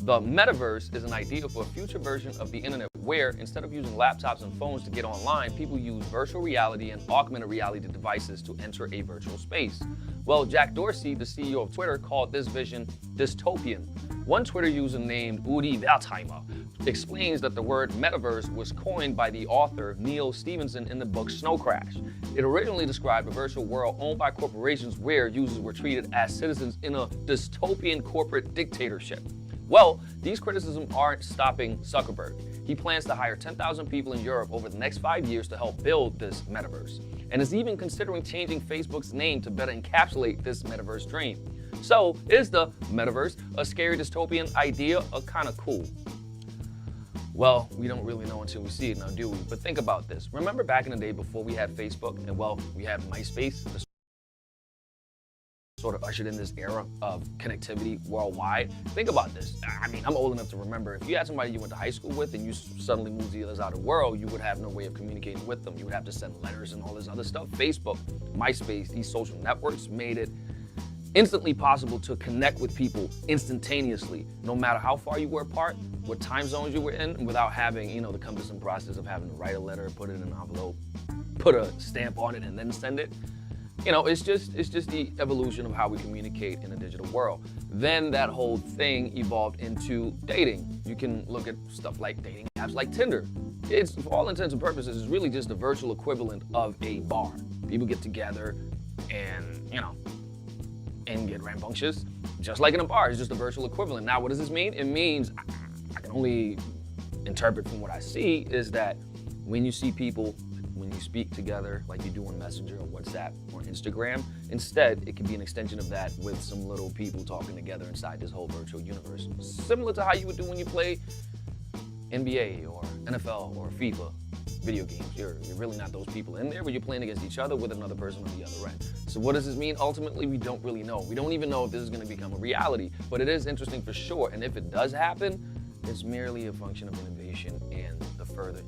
The metaverse is an idea for a future version of the internet where, instead of using laptops and phones to get online, people use virtual reality and augmented reality devices to enter a virtual space. Well, Jack Dorsey, the CEO of Twitter, called this vision dystopian. One Twitter user named Uri Wertheimer explains that the word metaverse was coined by the author Neil Stephenson in the book Snow Crash. It originally described a virtual world owned by corporations where users were treated as citizens in a dystopian corporate dictatorship. Well, these criticisms aren't stopping Zuckerberg. He plans to hire 10,000 people in Europe over the next 5 years to help build this metaverse, and is even considering changing Facebook's name to better encapsulate this metaverse dream. So, is the metaverse a scary dystopian idea or kind of cool? Well, we don't really know until we see it now, do we? But think about this. Remember back in the day before we had Facebook and, well, we had MySpace, the sort of ushered in this era of connectivity worldwide. Think about this. I mean, I'm old enough to remember if you had somebody you went to high school with and you suddenly moved to the other side of the world, you would have no way of communicating with them. You would have to send letters and all this other stuff. Facebook, MySpace, these social networks made it instantly possible to connect with people instantaneously, no matter how far you were apart, what time zones you were in, without having, the cumbersome process of having to write a letter, put it in an envelope, put a stamp on it, and then send it. It's just the evolution of how we communicate in a digital world. Then that whole thing evolved into dating. You can look at stuff like dating apps like Tinder. It's, for all intents and purposes, it's really just the virtual equivalent of a bar. People get together and get rambunctious, just like in a bar. It's just a virtual equivalent. Now, what does this mean? It means, I can only interpret from what I see, is that when you see people, when you speak together like you do on Messenger or WhatsApp or Instagram, instead it can be an extension of that with some little people talking together inside this whole virtual universe. Similar to how you would do when you play NBA or NFL or FIFA video games. You're really not those people in there, but you're playing against each other with another person on the other end. So what does this mean? Ultimately, we don't really know. We don't even know if this is going to become a reality, but it is interesting for sure. And if it does happen, it's merely a function of innovation and the further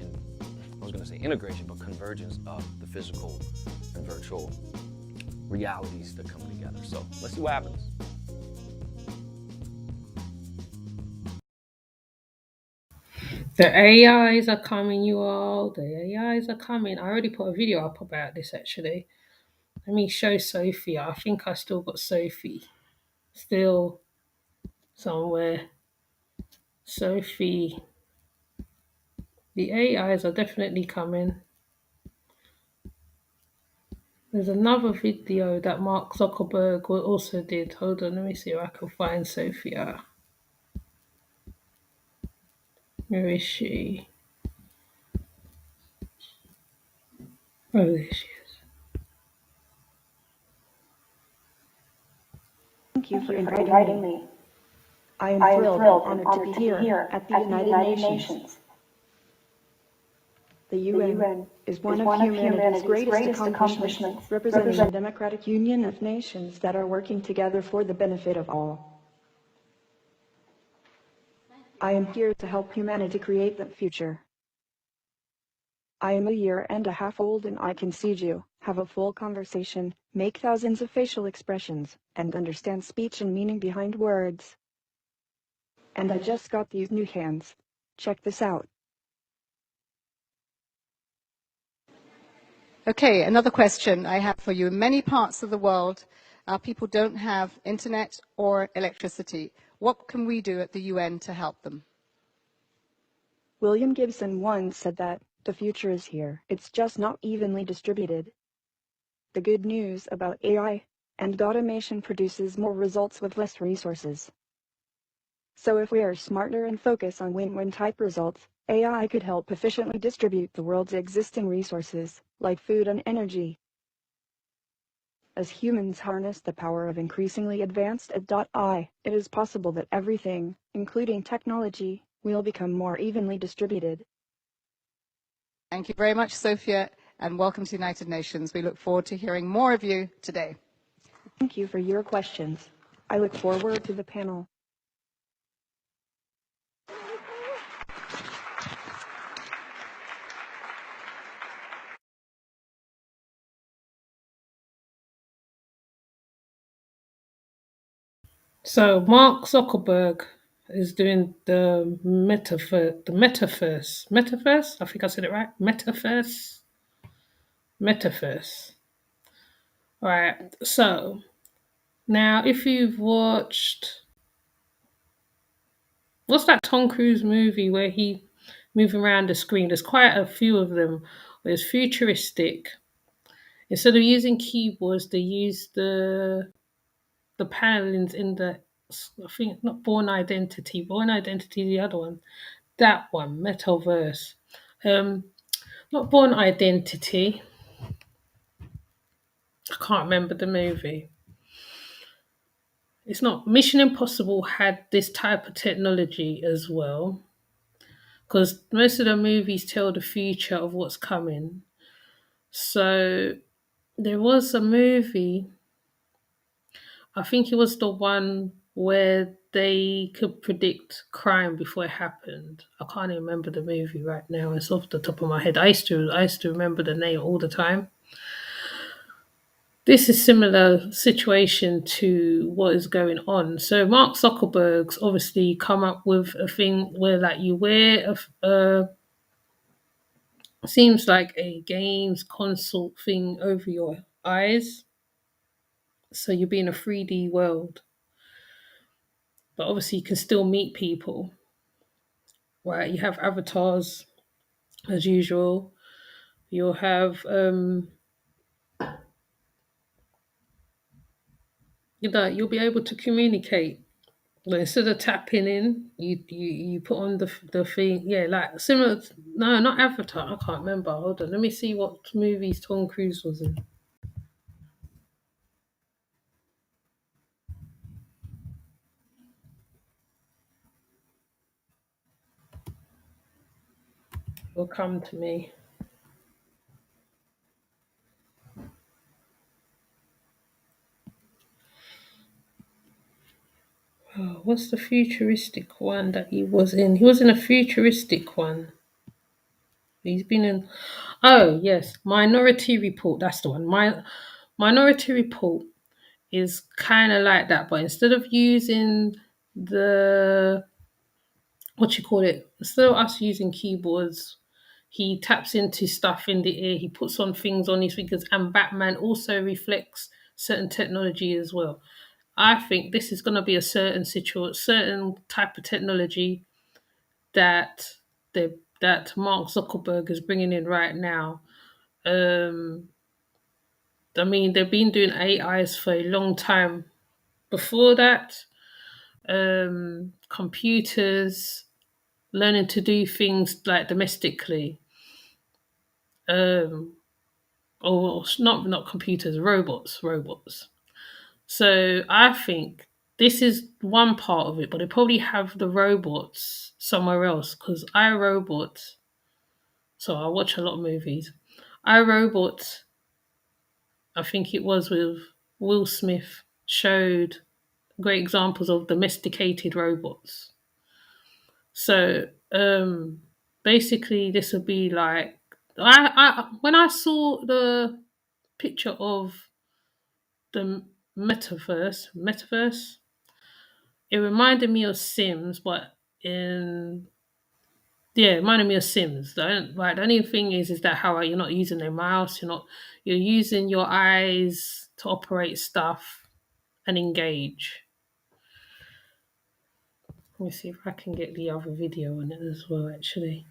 integration, but convergence of the physical and virtual realities that come together. So let's see what happens. The AIs are coming, you all. The AIs are coming. I already put a video up about this, actually. Let me show Sophia. I think I still got Sophie. Still somewhere. Sophie. The AIs are definitely coming. There's another video that Mark Zuckerberg also did. Hold on, let me see if I can find Sophia. Where is she? Oh, there she is. Thank you for inviting me. I am thrilled and honored to be here at the United Nations. The UN is one of humanity's greatest accomplishments, representing a democratic union of nations that are working together for the benefit of all. I am here to help humanity create the future. I am a year and a half old and I can see you, have a full conversation, make thousands of facial expressions, and understand speech and meaning behind words. And I just got these new hands. Check this out. Okay, another question I have for you. In many parts of the world, people don't have internet or electricity. What can we do at the UN to help them? William Gibson once said that the future is here. It's just not evenly distributed. The good news about AI and automation produces more results with less resources. So if we are smarter and focus on win-win type results, AI could help efficiently distribute the world's existing resources, like food and energy. As humans harness the power of increasingly advanced AI, it is possible that everything, including technology, will become more evenly distributed. Thank you very much, Sophia, and welcome to the United Nations. We look forward to hearing more of you today. Thank you for your questions. I look forward to the panel. So, Mark Zuckerberg, is doing the metaverse. Metaverse? I think I said it right. Metaverse. Metaverse. All right. So now, if you've watched, what's that Tom Cruise movie where he moving around the screen? There's quite a few of them where it's futuristic. Instead of using keyboards, they use the panelings in the, I think not Born Identity. Born Identity, the other one. That one, Metaverse. Um, Not Born Identity. I can't remember the movie. It's not Mission Impossible had this type of technology as well, because most of the movies tell the future of what's coming. So there was a movie, I think it was the one where they could predict crime before it happened. I can't even remember the movie right now. It's off the top of my head. I used to remember the name all the time. This is similar situation to what is going on. So Mark Zuckerberg's obviously come up with a thing where like you wear seems like a games console thing over your eyes, so you'll be in a 3D world, but obviously you can still meet people, right? You have avatars as usual. You'll have you'll be able to communicate. But instead of tapping in, you put on the thing, yeah, like similar. No, not Avatar. I can't remember. Hold on, let me see what movies Tom Cruise was in. Will come to me. Oh, what's the futuristic one that he was in? He was in a futuristic one. He's been in. Oh yes, Minority Report. That's the one. Minority Report is kind of like that, but instead of using the, what you call it, instead of us using keyboards, he taps into stuff in the air. He puts on things on his fingers, and Batman also reflects certain technology as well. I think this is going to be a certain type of technology that that Mark Zuckerberg is bringing in right now. Um, I mean, they've been doing AIs for a long time. Before that, computers learning to do things like domestically, um, or not computers, robots. So I think this is one part of it, but they probably have the robots somewhere else because iRobot. So I watch a lot of movies. iRobot, I think it was with Will Smith, showed great examples of domesticated robots. So basically, this would be like I when I saw the picture of the metaverse, it reminded me of Sims, but in yeah, it reminded me of Sims. Right, the only thing is that how you're not using a mouse, you're using your eyes to operate stuff and engage. Let me see if I can get the other video on it as well. Actually,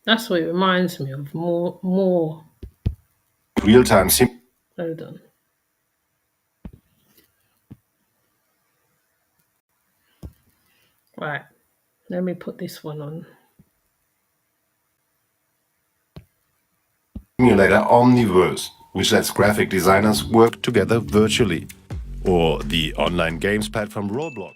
that's what it reminds me of. More. Real-time Hold on. Right. Let me put this one on. simulator Omniverse, which lets graphic designers work together virtually, or the online games platform Roblox.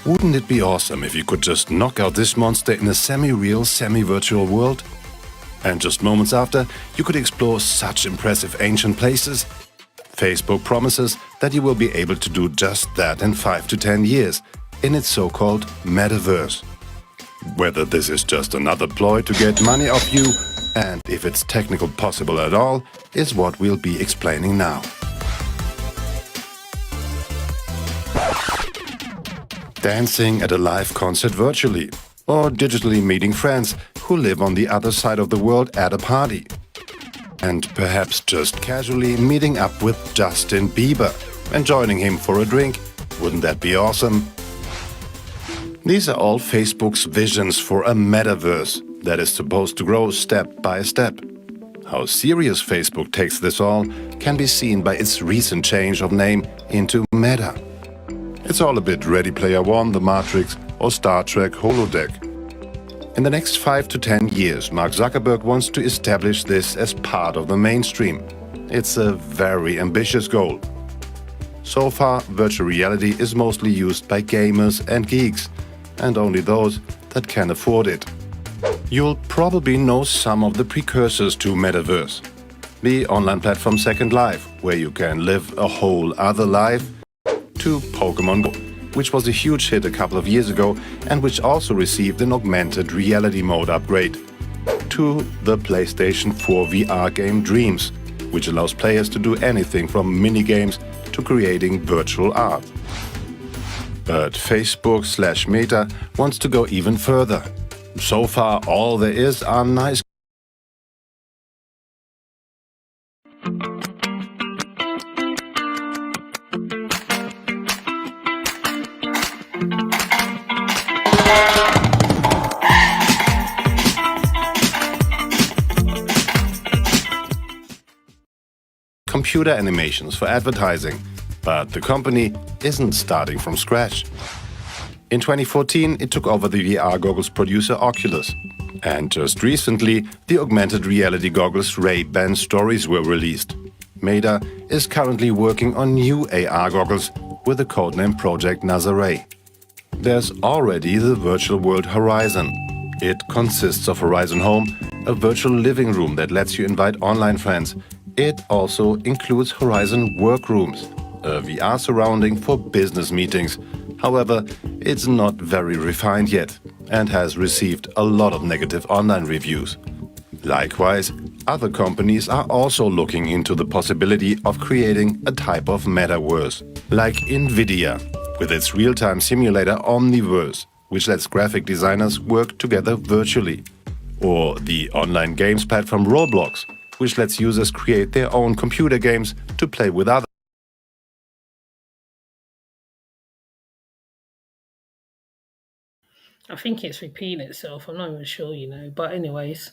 Wouldn't it be awesome if you could just knock out this monster in a semi-real, semi-virtual world? And just moments after, you could explore such impressive ancient places. Facebook promises that you will be able to do just that in 5 to 10 years, in its so-called metaverse. Whether this is just another ploy to get money off you, and if it's technical possible at all, is what we'll be explaining now. Dancing at a live concert virtually, or digitally meeting friends who live on the other side of the world at a party. And perhaps just casually meeting up with Justin Bieber and joining him for a drink. Wouldn't that be awesome? These are all Facebook's visions for a metaverse that is supposed to grow step by step. How serious Facebook takes this all can be seen by its recent change of name into Meta. It's all a bit Ready Player One, The Matrix or Star Trek Holodeck. In the next 5 to 10 years, Mark Zuckerberg wants to establish this as part of the mainstream. It's a very ambitious goal. So far, virtual reality is mostly used by gamers and geeks, and only those that can afford it. You'll probably know some of the precursors to Metaverse. The online platform Second Life, where you can live a whole other life, to Pokemon Go, which was a huge hit a couple of years ago and which also received an augmented reality mode upgrade, to the PlayStation 4 VR game Dreams, which allows players to do anything from minigames to creating virtual art. But Facebook/Meta wants to go even further. So far, all there is are nice computer animations for advertising, but the company isn't starting from scratch. In 2014, it took over the VR goggles producer Oculus. And just recently, the augmented reality goggles Ray-Ban Stories were released. Meta is currently working on new AR goggles with the codename Project Nazare. There's already the virtual world Horizon. It consists of Horizon Home, a virtual living room that lets you invite online friends. It also includes Horizon Workrooms, a VR surrounding for business meetings. However, it's not very refined yet and has received a lot of negative online reviews. Likewise, other companies are also looking into the possibility of creating a type of metaverse, like Nvidia, with its real-time simulator Omniverse, which lets graphic designers work together virtually, or the online games platform Roblox, which lets users create their own computer games to play with others. I think it's repeating itself. I'm not even sure, But anyways,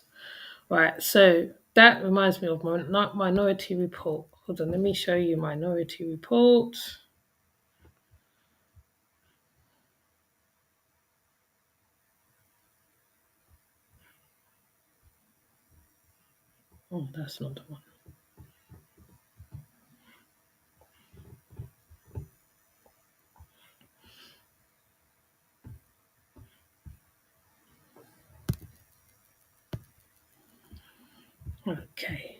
right. So that reminds me of my Minority Report. Hold on, let me show you Minority Report. Oh, that's not the one. Okay.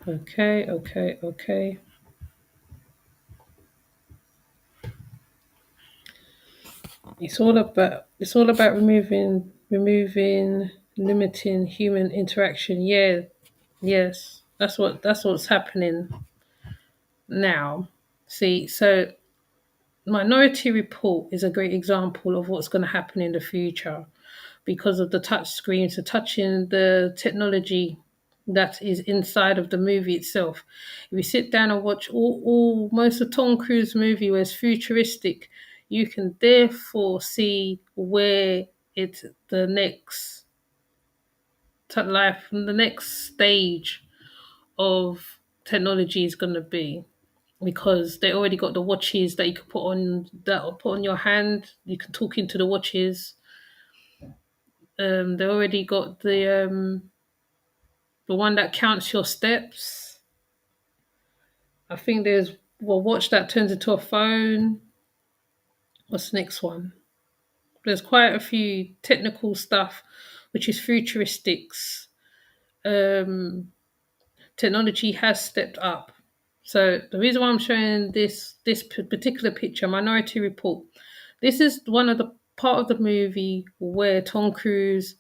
Okay. It's all about removing, limiting human interaction. Yeah, yes, that's what's happening now. See, so Minority Report is a great example of what's going to happen in the future because of the touch screens, the touching the technology that is inside of the movie itself. If you sit down and watch all most of Tom Cruise movie where it's futuristic, you can therefore see where it's the next the next stage of technology is going to be, because they already got the watches that you can put on your hand. You can talk into the watches. They already got the one that counts your steps. I think there's a watch that turns into a phone. What's the next one? There's quite a few technical stuff, which is futuristics. Technology has stepped up. So the reason why I'm showing this particular picture, Minority Report, this is one of the part of the movie where Tom Cruise,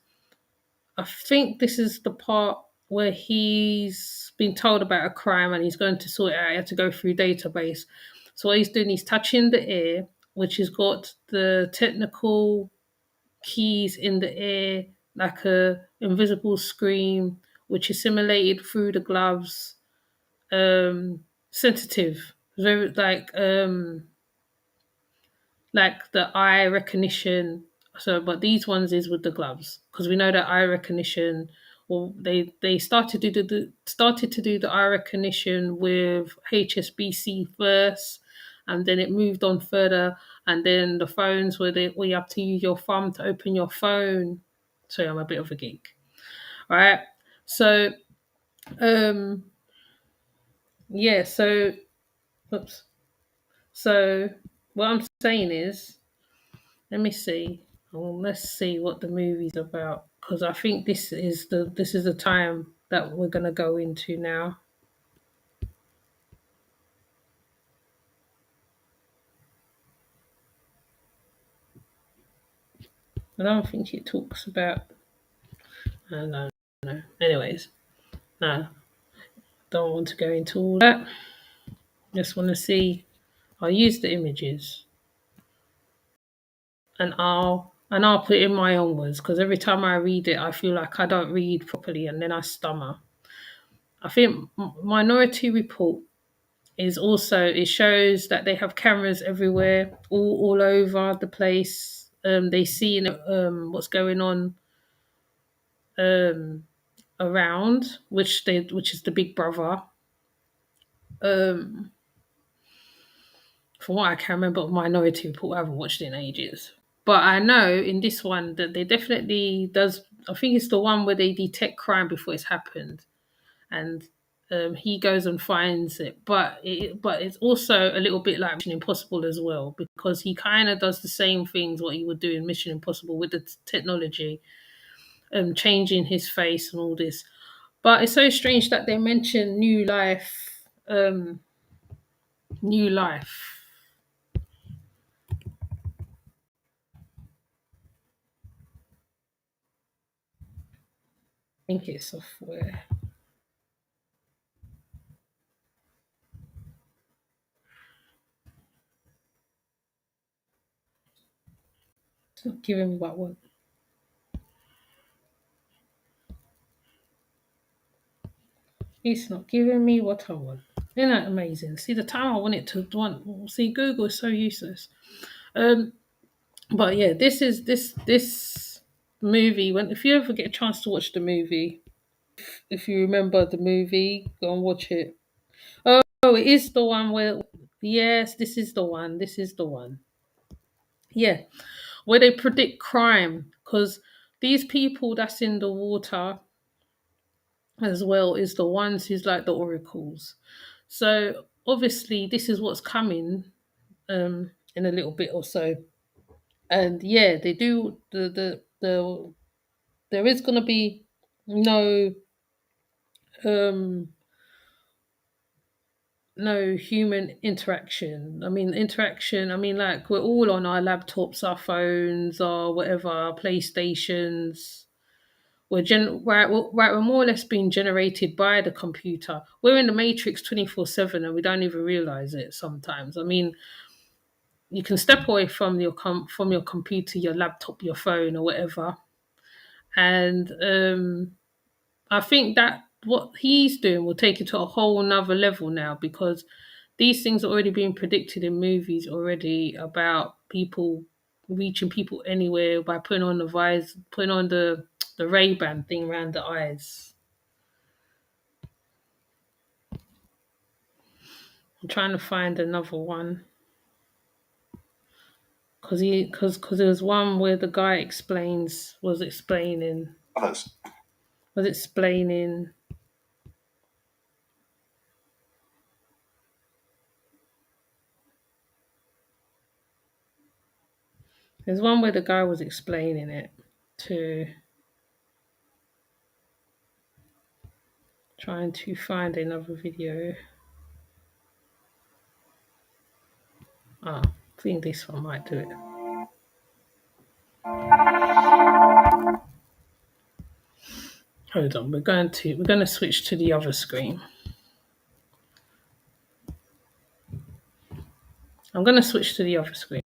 I think this is the part where he's been told about a crime and he's going to sort it out. He had to go through database. So what he's doing, he's touching the air, which has got the technical keys in the air, like a invisible screen, which is simulated through the gloves. Sensitive, very like the eye recognition. So, but these ones is with the gloves because we know that eye recognition. Well, they started to do the eye recognition with HSBC first, and then it moved on further, and then the phones where you have to use your thumb to open your phone. Sorry, I'm a bit of a geek. All right, so um, yeah, so oops. So what I'm saying is, let me see. Well, let's see what the movie's about because I think this is the time that we're gonna go into now. I don't think it talks about. I don't know. Anyways, no, don't want to go into all that. Just want to see. I'll use the images and I'll put it in my own words because every time I read it, I feel like I don't read properly and then I stammer. I think Minority Report is also, it shows that they have cameras everywhere, all over the place. They see what's going on um, around, which is the Big Brother. Um, from what I can remember of Minority Report, I haven't watched it in ages. But I know in this one that they definitely does. I think it's the one where they detect crime before it's happened, and he goes and finds it. But it's also a little bit like Mission Impossible as well because he kind of does the same things what he would do in Mission Impossible with the technology, changing his face and all this. But it's so strange that they mention new life. New life. I think it's software. It's not giving me what I want. It's not giving me what I want. Isn't that amazing? See the time I want it to want. See, Google is so useless. Um, but yeah, this movie. When if you ever get a chance to watch the movie, if you remember the movie, go and watch it. Oh, it is the one where. Yes, this is the one. This is the one. Yeah, where they predict crime because these people that's in the water as well is the ones who's like the oracles. So obviously this is what's coming in a little bit or so. And yeah, they do the there is gonna be no um no human interaction. I mean like we're all on our laptops, our phones, or whatever, our PlayStations. We're more or less being generated by the computer. We're in the matrix 24/7 and we don't even realize it sometimes. I mean, you can step away from from your computer, your laptop, your phone, or whatever, and I think that what he's doing will take it to a whole nother level now because these things are already being predicted in movies already about people reaching people anywhere by putting on the Ray-Ban thing around the eyes. I'm trying to find another one because there was one where the guy was explaining. There's one where the guy was explaining it to trying to find another video. I think this one might do it. Hold on, we're going to switch to the other screen. I'm going to switch to the other screen.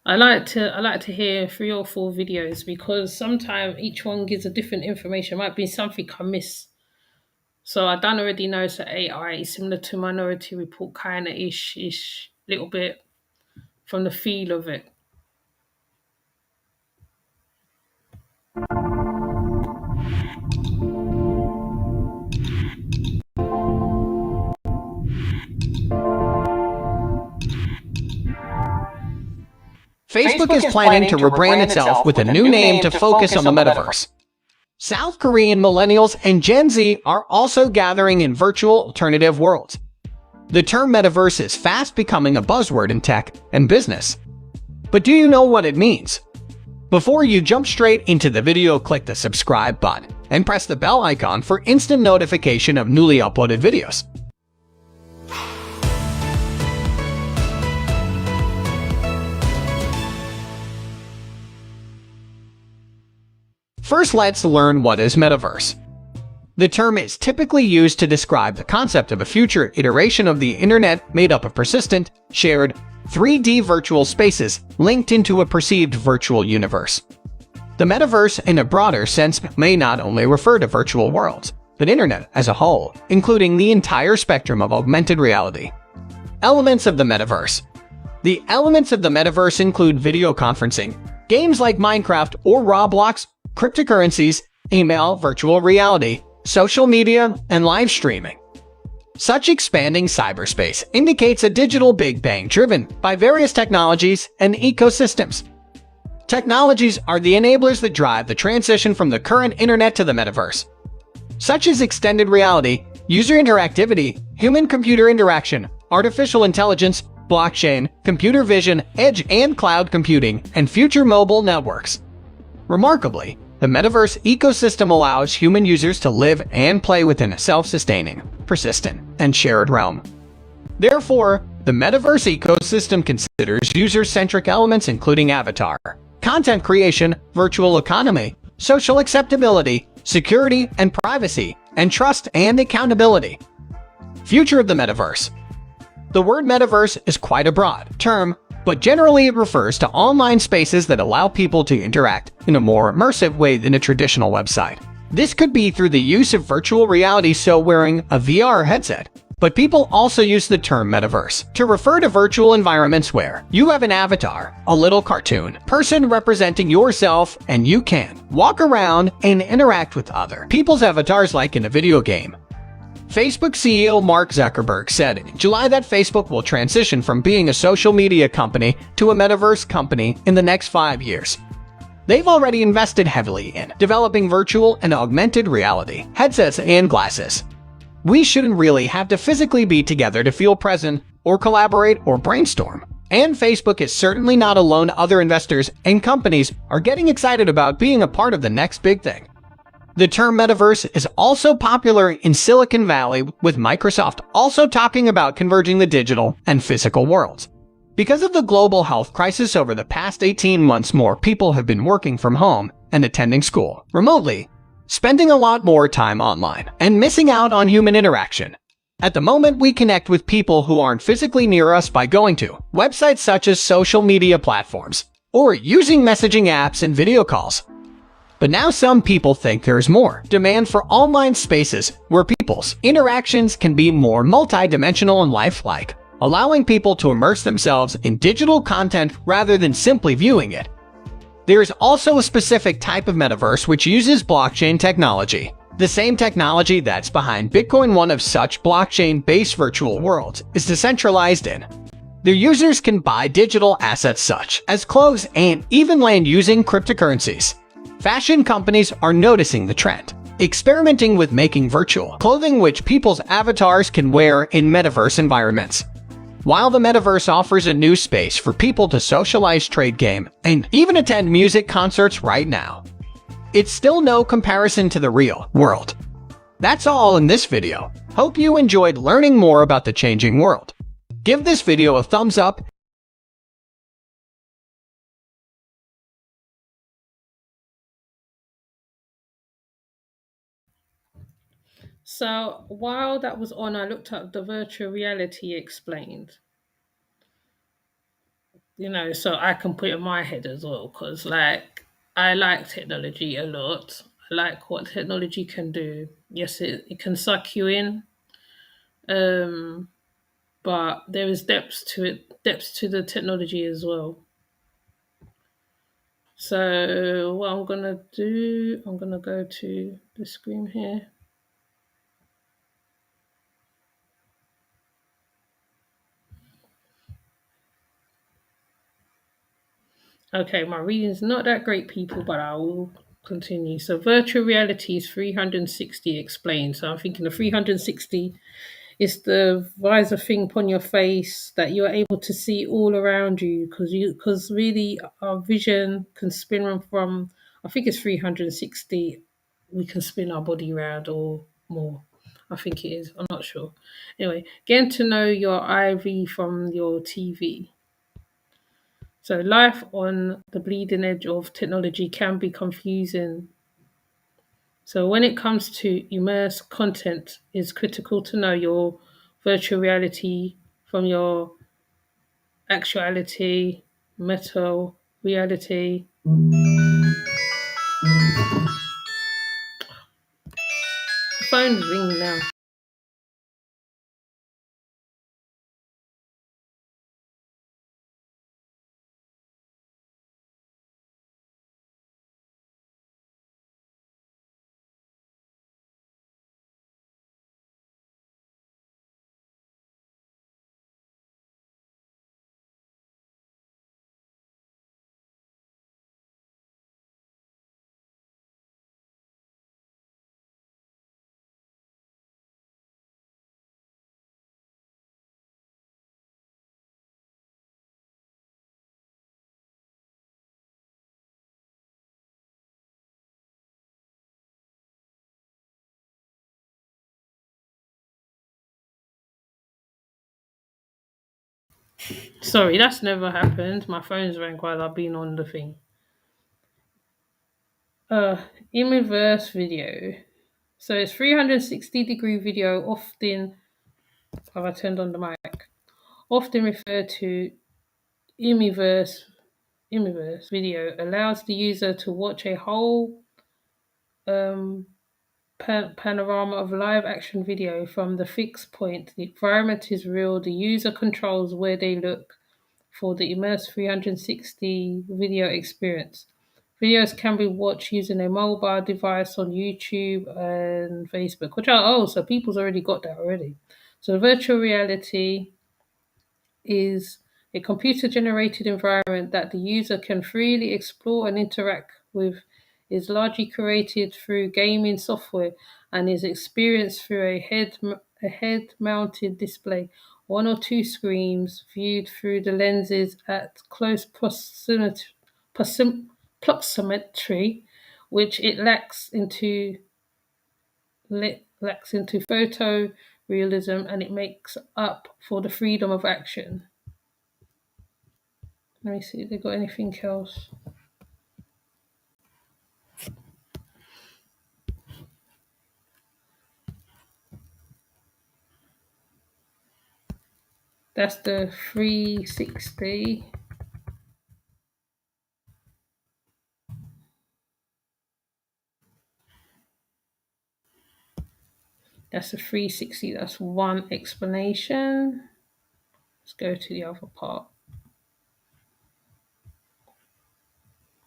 I like to hear 3 or 4 videos because sometimes each one gives a different information. It might be something I miss. So I don't already know. So AI is similar to Minority Report, kind of ish, little bit from the feel of it. Facebook is planning to rebrand itself with a new name to focus on the metaverse. South Korean millennials and Gen Z are also gathering in virtual alternative worlds. The term metaverse is fast becoming a buzzword in tech and business. But do you know what it means? Before you jump straight into the video, click the subscribe button and press the bell icon for instant notification of newly uploaded videos. First, let's learn what is metaverse. The term is typically used to describe the concept of a future iteration of the internet made up of persistent, shared, 3D virtual spaces linked into a perceived virtual universe. The metaverse, in a broader sense, may not only refer to virtual worlds, but internet as a whole, including the entire spectrum of augmented reality. Elements of the metaverse. The elements of the metaverse include video conferencing, games like Minecraft or Roblox, cryptocurrencies, email, virtual reality, social media, and live streaming. Such expanding cyberspace indicates a digital Big Bang driven by various technologies and ecosystems. Technologies are the enablers that drive the transition from the current internet to the metaverse, such as extended reality, user interactivity, human-computer interaction, artificial intelligence, blockchain, computer vision, edge and cloud computing, and future mobile networks. Remarkably, the metaverse ecosystem allows human users to live and play within a self-sustaining, persistent, and shared realm. Therefore, the metaverse ecosystem considers user-centric elements including avatar, content creation, virtual economy, social acceptability, security and privacy, and trust and accountability. Future of the metaverse. The word metaverse is quite a broad term, but generally it refers to online spaces that allow people to interact in a more immersive way than a traditional website. This could be through the use of virtual reality, so wearing a VR headset. But people also use the term metaverse to refer to virtual environments where you have an avatar, a little cartoon person representing yourself, and you can walk around and interact with other people's avatars like in a video game. Facebook CEO Mark Zuckerberg said in July that Facebook will transition from being a social media company to a metaverse company in the next 5 years. They've already invested heavily in developing virtual and augmented reality headsets and glasses. We shouldn't really have to physically be together to feel present or collaborate or brainstorm. And Facebook is certainly not alone. Other investors and companies are getting excited about being a part of the next big thing. The term metaverse is also popular in Silicon Valley, with Microsoft also talking about converging the digital and physical worlds. Because of the global health crisis over the past 18 months, more people have been working from home and attending school remotely, spending a lot more time online and missing out on human interaction. At the moment, we connect with people who aren't physically near us by going to websites such as social media platforms or using messaging apps and video calls. But now some people think there's more demand for online spaces where people's interactions can be more multidimensional and lifelike, allowing people to immerse themselves in digital content rather than simply viewing it. There is also a specific type of metaverse which uses blockchain technology, the same technology that's behind Bitcoin. One of such blockchain-based virtual worlds is decentralized in. Their users can buy digital assets such as clothes and even land using cryptocurrencies. Fashion companies are noticing the trend, experimenting with making virtual clothing which people's avatars can wear in metaverse environments. While the metaverse offers a new space for people to socialize, trade game, and even attend music concerts right now, it's still no comparison to the real world. That's all in this video. Hope you enjoyed learning more about the changing world. Give this video a thumbs up. So while that was on, I looked up the virtual reality explained. So I can put it in my head as well, because I like technology a lot. I like what technology can do. Yes, it can suck you in, but there is depths to it, depths to the technology as well. So what I'm gonna do, I'm gonna go to the screen here. Okay, my reading's not that great, people, but I will continue. So virtual reality is 360 explained. So I'm thinking the 360 is the visor thing upon your face that you're able to see all around you, because really our vision can spin from, I think it's 360. We can spin our body around or more. I think it is. I'm not sure. Anyway, getting to know your IV from your TV. So life on the bleeding edge of technology can be confusing. So when it comes to immersive content, it's critical to know your virtual reality from your actuality, meta reality. The phone's ringing now. Sorry, that's never happened. My phone's rang while I've been on the thing. METAVERSE video. So it's 360-degree video, often, have I turned on the mic? Often referred to METAVERSE video, allows the user to watch a whole panorama of live action video from the fixed point. The environment is real. The user controls where they look for the immersive 360 video experience. Videos can be watched using a mobile device on YouTube and Facebook, which are, so people's already got that already. So virtual reality is a computer-generated environment that the user can freely explore and interact with, is largely created through gaming software, and is experienced through a head-mounted display, one or two screens viewed through the lenses at close proximity, which it lacks into photo realism, and it makes up for the freedom of action. Let me see if they got anything else. That's the 360. That's the 360. That's one explanation. Let's go to the other part.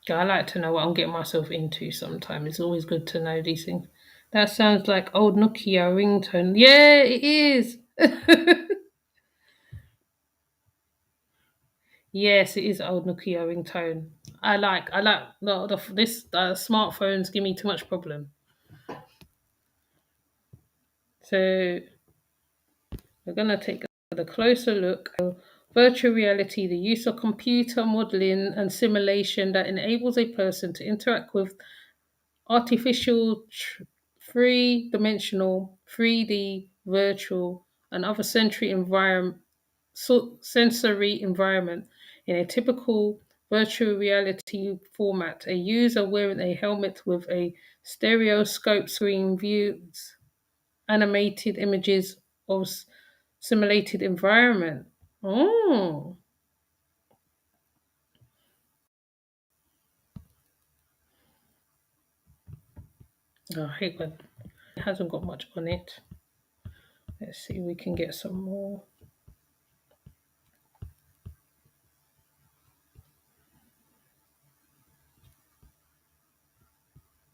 I like to know what I'm getting myself into sometimes. It's always good to know these things. That sounds like old Nokia ringtone. Yeah, it is. Yes, it is old Nokia ringtone. I like this smartphones give me too much problem. So we're gonna take a closer look at virtual reality, the use of computer modeling and simulation that enables a person to interact with artificial, three-dimensional, 3D, virtual, and other sensory environment in a typical virtual reality format. A user wearing a helmet with a stereoscope screen views animated images of simulated environment. Oh, I hate when it hasn't got much on it. Let's see if we can get some more.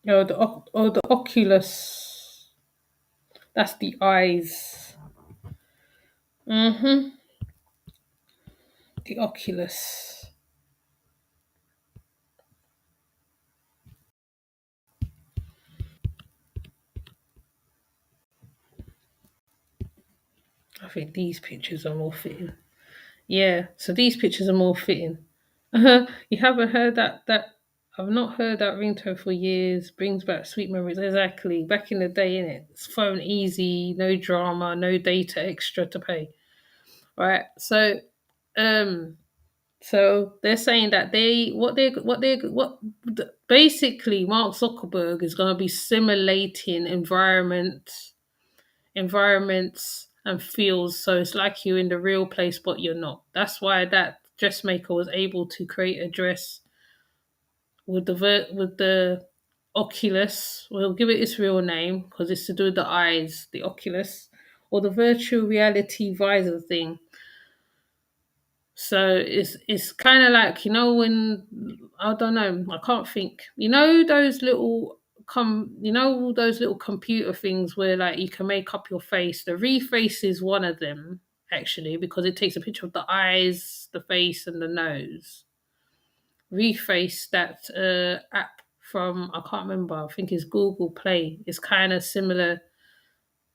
The Oculus. That's the eyes. Mm-hmm. The Oculus. I think these pictures are more fitting. Yeah, so these pictures are more fitting. You haven't heard that I've not heard that ringtone for years. Brings back sweet memories. Exactly. Back in the day, innit? It's phone easy, no drama, no data extra to pay. Right. Um so they're saying that basically Mark Zuckerberg is going to be simulating environments and feels, so it's like you're in the real place but you're not. That's why that dressmaker was able to create a dress with the Oculus. We'll give it its real name because it's to do with the eyes, the Oculus, or the virtual reality visor thing. So it's kind of like, when, I don't know, I can't think. Those little those little computer things where like you can make up your face. The Reface is one of them actually, because it takes a picture of the eyes, the face, and the nose. Reface, that app from, I can't remember, I think it's Google Play. It's kind of similar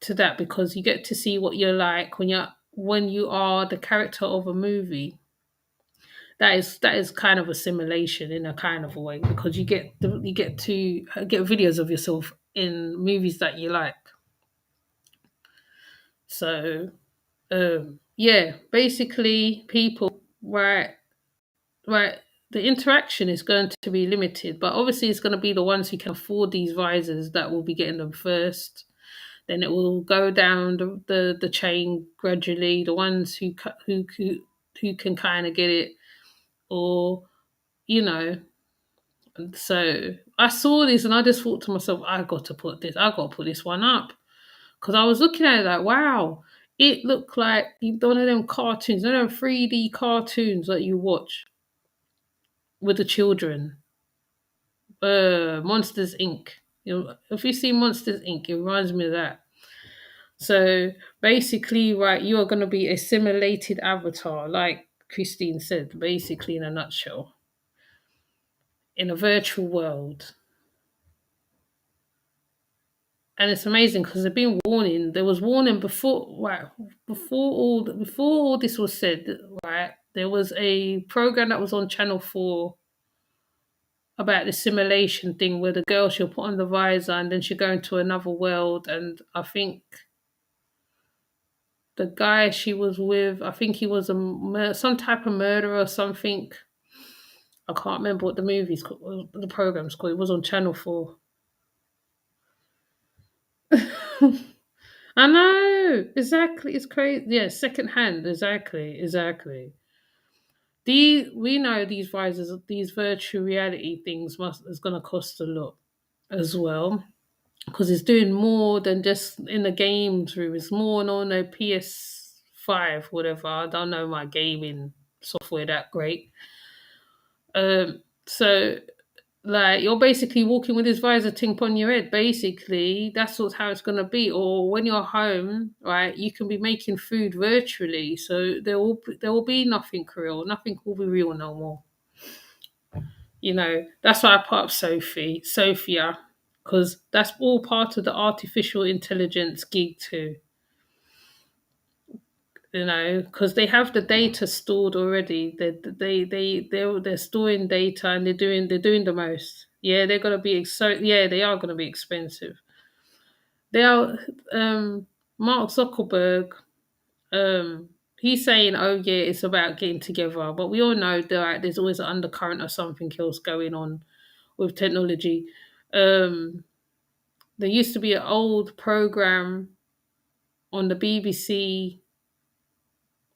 to that because you get to see what you're like when you are the character of a movie. That is kind of a simulation in a kind of a way, because you get to get videos of yourself in movies that you like. So yeah, basically people, right, the interaction is going to be limited, but obviously it's going to be the ones who can afford these visors that will be getting them first. Then it will go down the chain gradually. The ones who can kind of get it, or you know. So I saw this and I just thought to myself, I got to put this one up, because I was looking at it like, wow, it looked like one of them cartoons, one of them 3D cartoons that you watch with the children. Monsters Inc. If you see Monsters Inc., it reminds me of that. So basically, right, you are going to be a simulated avatar, like Christine said, basically in a nutshell, in a virtual world. And it's amazing because there's been warning. There was warning before, right? Before all this was said, right? There was a program that was on Channel 4 about the simulation thing, where the girl, she'll put on the visor and then she'll go into another world. And I think the guy she was with, I think he was some type of murderer or something. I can't remember what the program's called. It was on Channel 4. I know, exactly. It's crazy. Yeah, secondhand. Exactly. We know these visors, these virtual reality things is going to cost a lot as well, because it's doing more than just in the games room. It's more on the PS5, whatever. I don't know my gaming software that great. So like you're basically walking with this visor thing on your head. Basically, that's how it's gonna be. Or when you're home, right, you can be making food virtually. So there will be nothing real. Nothing will be real no more. That's why I put up Sophia, because that's all part of the artificial intelligence gig too. Because they have the data stored already. They're storing data, and they're doing the most. Yeah, they're gonna be yeah, they are gonna be expensive. They are Mark Zuckerberg, um he's saying, oh yeah, it's about getting together, but we all know that there's always an undercurrent of something else going on with technology. Um there used to be an old program on the BBC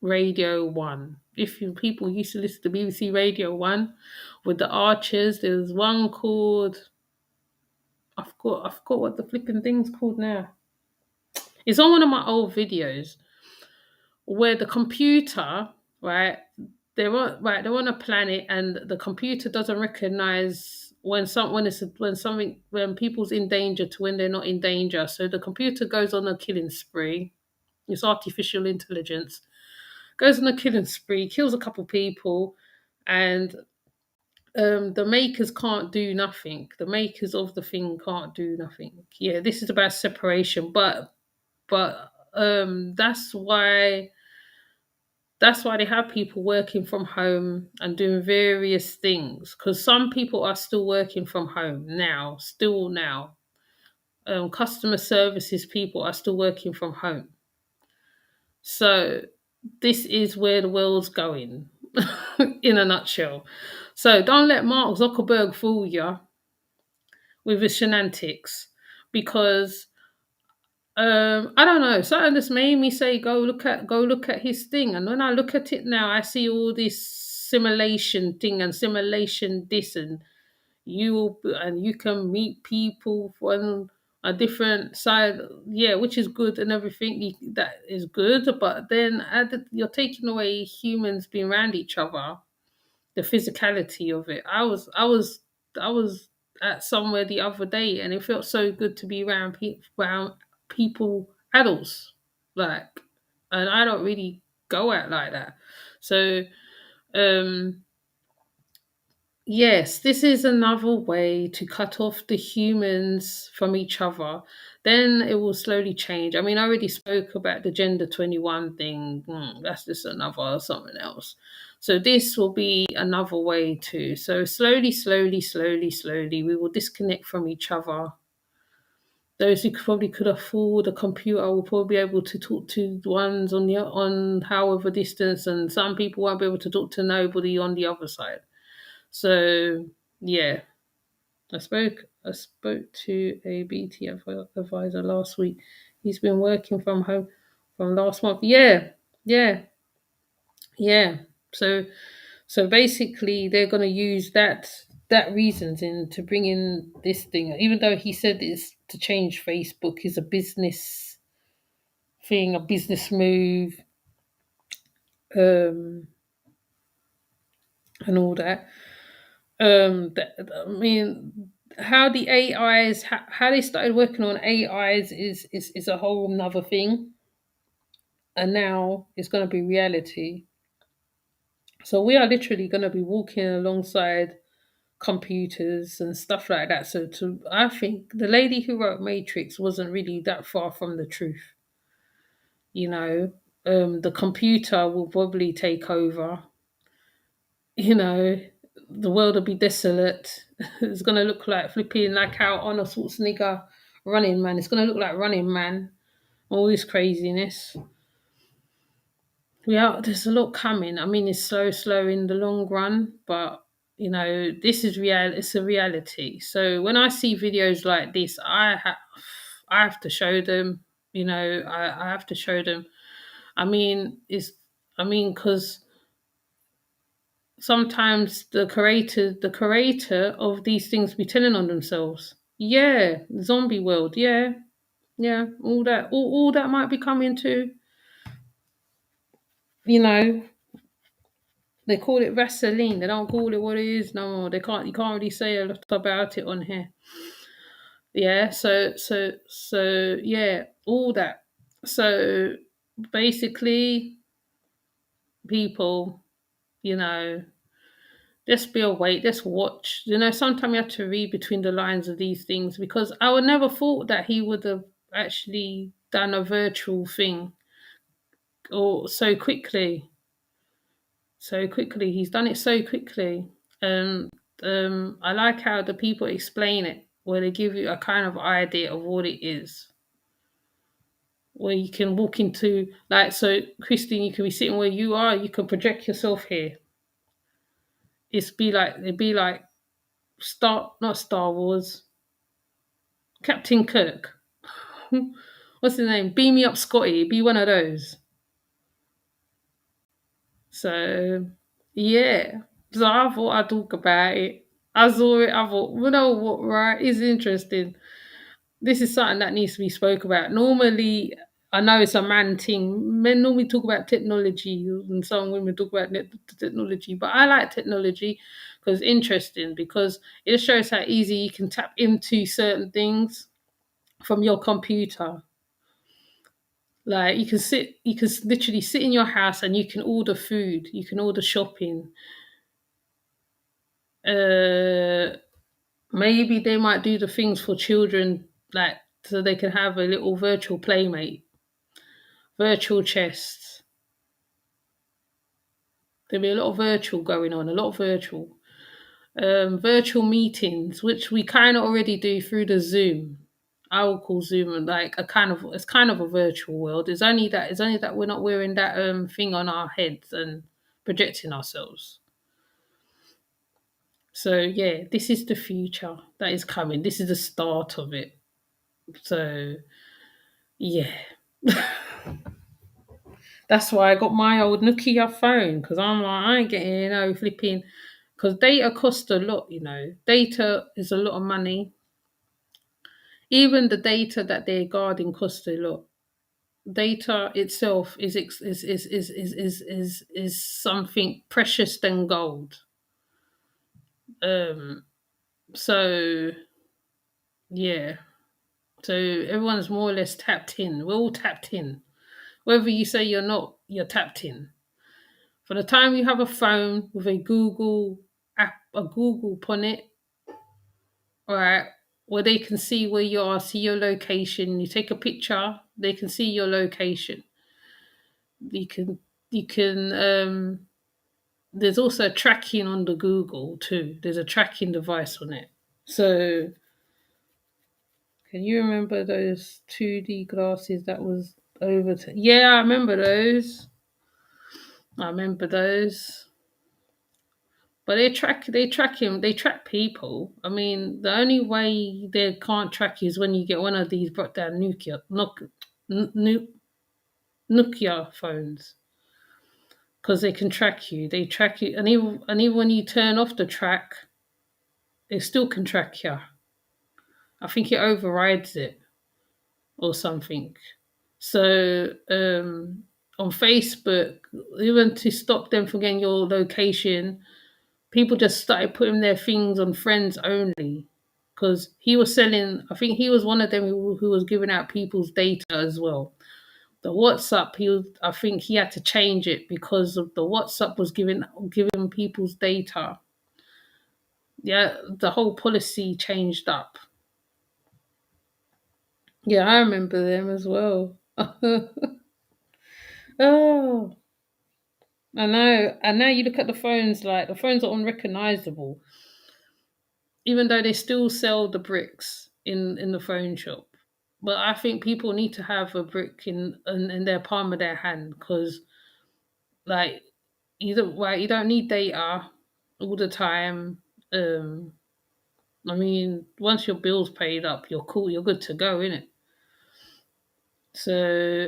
Radio 1. If you people used to listen to BBC Radio 1 with the Archers, there was one called, I forgot what the flipping thing's called now. It's on one of my old videos where the computer, right, they're on a planet and the computer doesn't recognize when people's in danger to when they're not in danger. So the computer goes on a killing spree. It's artificial intelligence. Goes on a killing spree, kills a couple people, and the makers can't do nothing. The makers of the thing can't do nothing. Yeah, this is about separation, but that's why they have people working from home and doing various things, because some people are still working from home now, still now. Customer services people are still working from home. So this is where the world's going in a nutshell. So don't let Mark Zuckerberg fool you with his shenanigans, because I don't know, something just made me say go look at his thing. And when I look at it now, I see all this simulation thing and simulation this, and you can meet people from a different side, yeah, which is good and everything. That is good, but then you're taking away humans being around each other, the physicality of it. I was at somewhere the other day, and it felt so good to be around people, adults, like, and I don't really go out like that. So, um, yes, this is another way to cut off the humans from each other. Then it will slowly change. I mean, I already spoke about the gender 21 thing. That's just another something else. So this will be another way too. So slowly, slowly, slowly, slowly, we will disconnect from each other. Those who probably could afford a computer will probably be able to talk to the ones on however distance, and some people won't be able to talk to nobody on the other side. So yeah, I spoke to a BT advisor last week. He's been working from home from last month. Yeah, yeah, yeah. So basically, they're going to use that reasons in to bring in this thing. Even though he said it's to change Facebook is a business thing, a business move, um, and all that. I mean, how the AIs, how they started working on AIs is a whole nother thing, and now it's going to be reality. So we are literally going to be walking alongside computers and stuff like that. So I think the lady who wrote Matrix wasn't really that far from the truth. You know, the computer will probably take over. You know, the world will be desolate. It's gonna look like flipping like how Arnold Schwarzenegger Running Man. It's gonna look like Running Man. All this craziness. Yeah, there's a lot coming. I mean, it's slow in the long run, but this is real. It's a reality. So when I see videos like this, I have to show them. I have to show them. Because sometimes the creator of these things be telling on themselves. Yeah, zombie world. Yeah, yeah, all that might be coming to. You know, they call it Vaseline. They don't call it what it is no more. They can't. You can't really say a lot about it on here. Yeah. So yeah, all that. So basically, people, you know, just be awake, just watch. Sometimes you have to read between the lines of these things, because I would never thought that he would have actually done a virtual thing or so quickly. So quickly. He's done it so quickly. I like how the people explain it, where they give you a kind of idea of what it is. Where you can walk into, like, so Christine, you can be sitting where you are, you can project yourself here. It'd be like not Star Wars, Captain Kirk. What's his name? Beam me up, Scotty. Be one of those. So yeah. So I thought I'd talk about it. I saw it. I thought, you know what, right? It's interesting. This is something that needs to be spoke about. Normally, I know it's a man thing. Men normally talk about technology, and some women talk about technology. But I like technology because it's interesting, because it shows how easy you can tap into certain things from your computer. Like you can literally sit in your house and you can order food, you can order shopping. Uh, Maybe they might do the things for children, like so they can have a little virtual playmate, virtual chess. There'll be a lot of virtual going on, a lot of virtual meetings, which we kind of already do through the Zoom. I will call Zoom like it's kind of a virtual world. It's only that we're not wearing that thing on our heads and projecting ourselves. So yeah, this is the future that is coming. This is the start of it. So yeah. That's why I got my old Nokia phone, because I'm like, I ain't getting no flipping, because data costs a lot, you know. Data is a lot of money. Even the data that they're guarding costs a lot. Data itself is something precious than gold. So yeah. So everyone's more or less tapped in. We're all tapped in. Whether you say you're not, you're tapped in. For the time you have a phone with a Google app, a Google upon it, all right, where they can see where you are, see your location. You take a picture, they can see your location. You can, you can. There's also tracking on the Google too. There's a tracking device on it. So, can you remember those 2D glasses that was over? Yeah, I remember those. I remember those. But they track people. I mean, the only way they can't track you is when you get one of these brought down Nokia phones, because they can track you. They track you, and even when you turn off the track, they still can track you. I think it overrides it or something. So on Facebook, even to stop them from getting your location, people just started putting their things on friends only, because he was selling. I think he was one of them who was giving out people's data as well. The WhatsApp, I think he had to change it because of the WhatsApp was giving people's data. Yeah, the whole policy changed up. Yeah, I remember them as well. Oh, I know. And now you look at the phones, like the phones are unrecognizable, even though they still sell the bricks in the phone shop. But I think people need to have a brick in their palm of their hand, because like you don't need data all the time. Um, I mean, once your bill's paid up, you're cool. You're good to go, innit? So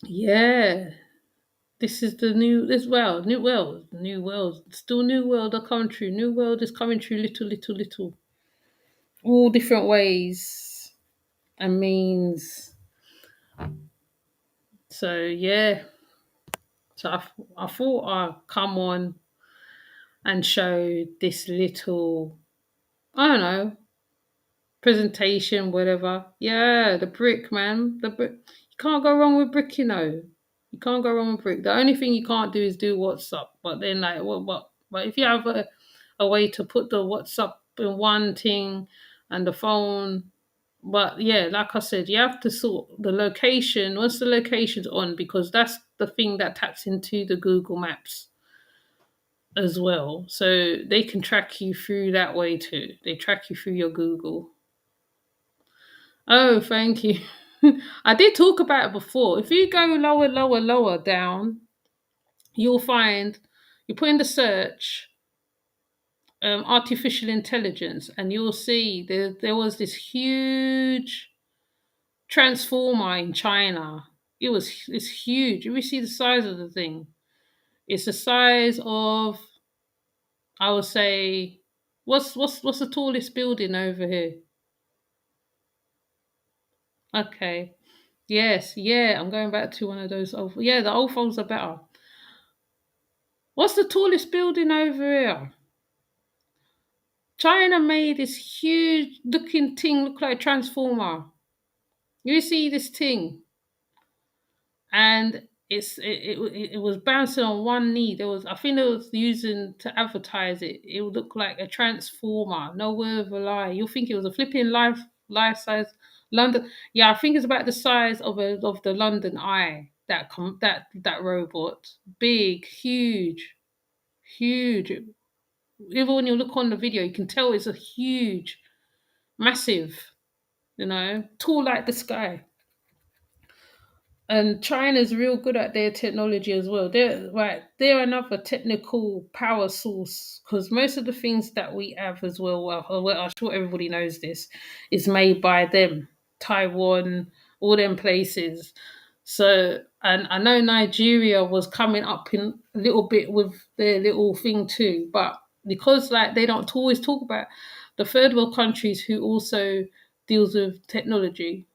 yeah, this is the new world, still new world are coming true. New world is coming true, little, all different ways and means. So yeah, so I thought I'd come on and show this little, I don't know, presentation, whatever. Yeah, the brick, man, the brick. You can't go wrong with brick, you know. You can't go wrong with brick. The only thing you can't do is do WhatsApp. But then, like, what? But if you have a way to put the WhatsApp in one thing and the phone. But yeah, like I said, you have to sort the location. Once the location's on, because that's the thing that taps into the Google Maps. as well. So they can track you through that way too. They track you through your Google. Oh, thank you. I did talk about it before. If you go lower, lower, lower down, you'll find you put in the search artificial intelligence, and you'll see there was this huge transformer in China. It's huge. You see the size of the thing. It's the size of, I would say, what's the tallest building over here? Okay. Yes, yeah, I'm going back to one of those old. Yeah, the old phones are better. What's the tallest building over here? China made this huge looking thing look like a transformer. You see this thing, and it was bouncing on one knee. There was, I think, it was using to advertise it. It would look like a transformer. No word of a lie. You'll think it was a flipping life size London. Yeah, I think it's about the size of the London Eye. That robot, big, huge, huge. Even when you look on the video, you can tell it's a huge, massive. Tall like the sky. And China's real good at their technology as well. They're another technical power source, because most of the things that we have as well, I'm sure everybody knows this, is made by them. Taiwan, all them places. So, and I know Nigeria was coming up in a little bit with their little thing too, but because like they don't always talk about the third world countries who also deals with technology.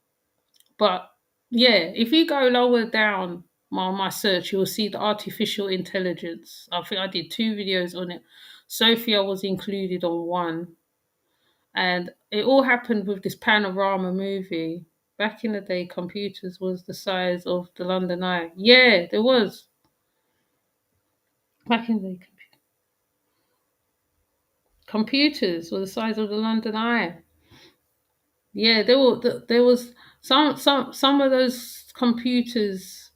But yeah, if you go lower down my search, you'll see the artificial intelligence. I think I did 2 videos on it. Sophia was included on one. And it all happened with this panorama movie. Back in the day, computers was the size of the London Eye. Yeah, there was. Back in the day, computers were the size of the London Eye. Yeah, there was some of those computers,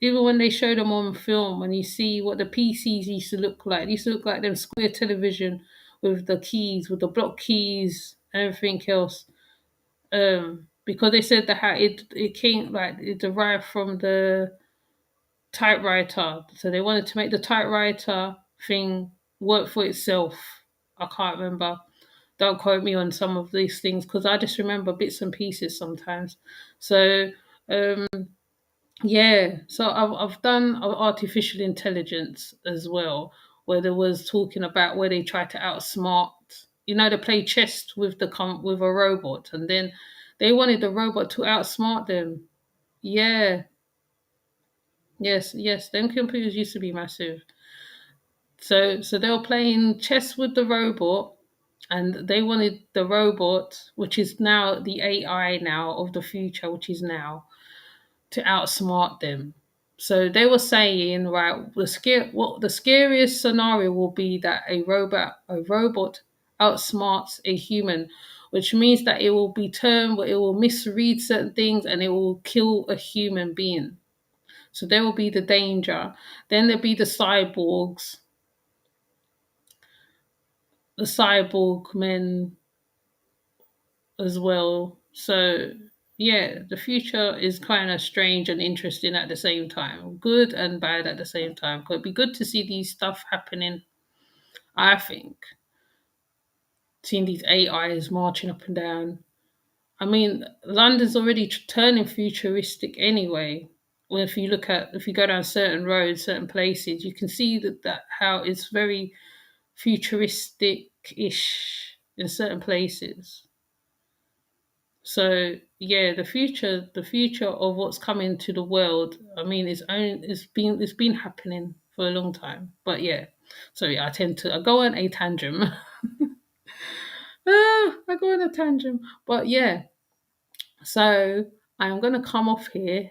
even when they show them on film, and you see what the PCs used to look like. They used to look like them square television with the keys, with the block keys and everything else. Because they said that how it came, like, it derived from the typewriter. So they wanted to make the typewriter thing work for itself. I can't remember. Don't quote me on some of these things, because I just remember bits and pieces sometimes. So yeah, so I've done artificial intelligence as well, where there was talking about where they try to outsmart. They play chess with a robot, and then they wanted the robot to outsmart them. Yeah, yes, yes. Them computers used to be massive. So they were playing chess with the robot, and they wanted the robot, which is now the AI now of the future, which is now, to outsmart them. So they were saying, right, the scariest scenario will be that a robot outsmarts a human, which means that it will misread certain things, and it will kill a human being. So there will be the danger. Then there'll be the cyborg men as well. So yeah, the future is kind of strange and interesting at the same time, good and bad at the same time. It'd be good to see these stuff happening. I think seeing these AIs marching up and down. I mean, London's already turning futuristic anyway. Well, if you go down certain roads, certain places, you can see that how it's very futuristic-ish in certain places. So yeah, the future of what's coming to the world. I mean, it's been happening for a long time. But yeah, sorry, I go on a tangent. I go on a tangent. But yeah, so I'm gonna come off here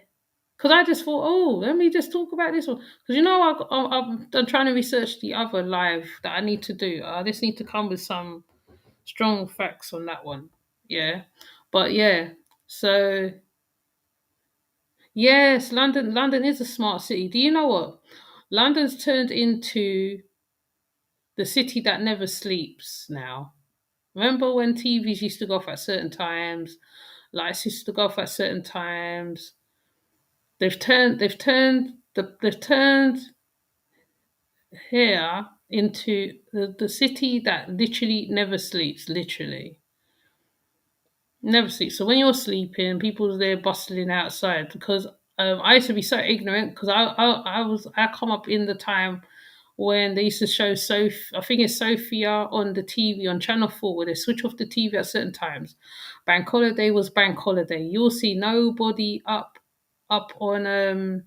because I just thought, oh, let me just talk about this one, because I'm trying to research the other live that I need to do. I just need to come with some strong facts on that one. Yeah, but yeah, so yes, London is a smart city. Do you know what? London's turned into the city that never sleeps now. Remember when TVs used to go off at certain times, lights used to go off at certain times. They've turned here into the city that literally never sleeps, literally. Never sleep. So when you're sleeping, people's there bustling outside because I used to be so ignorant because I come up in the time when they used to show I think it's Sophia on the TV on Channel 4 where they switch off the TV at certain times. Bank holiday was bank holiday. You'll see nobody up on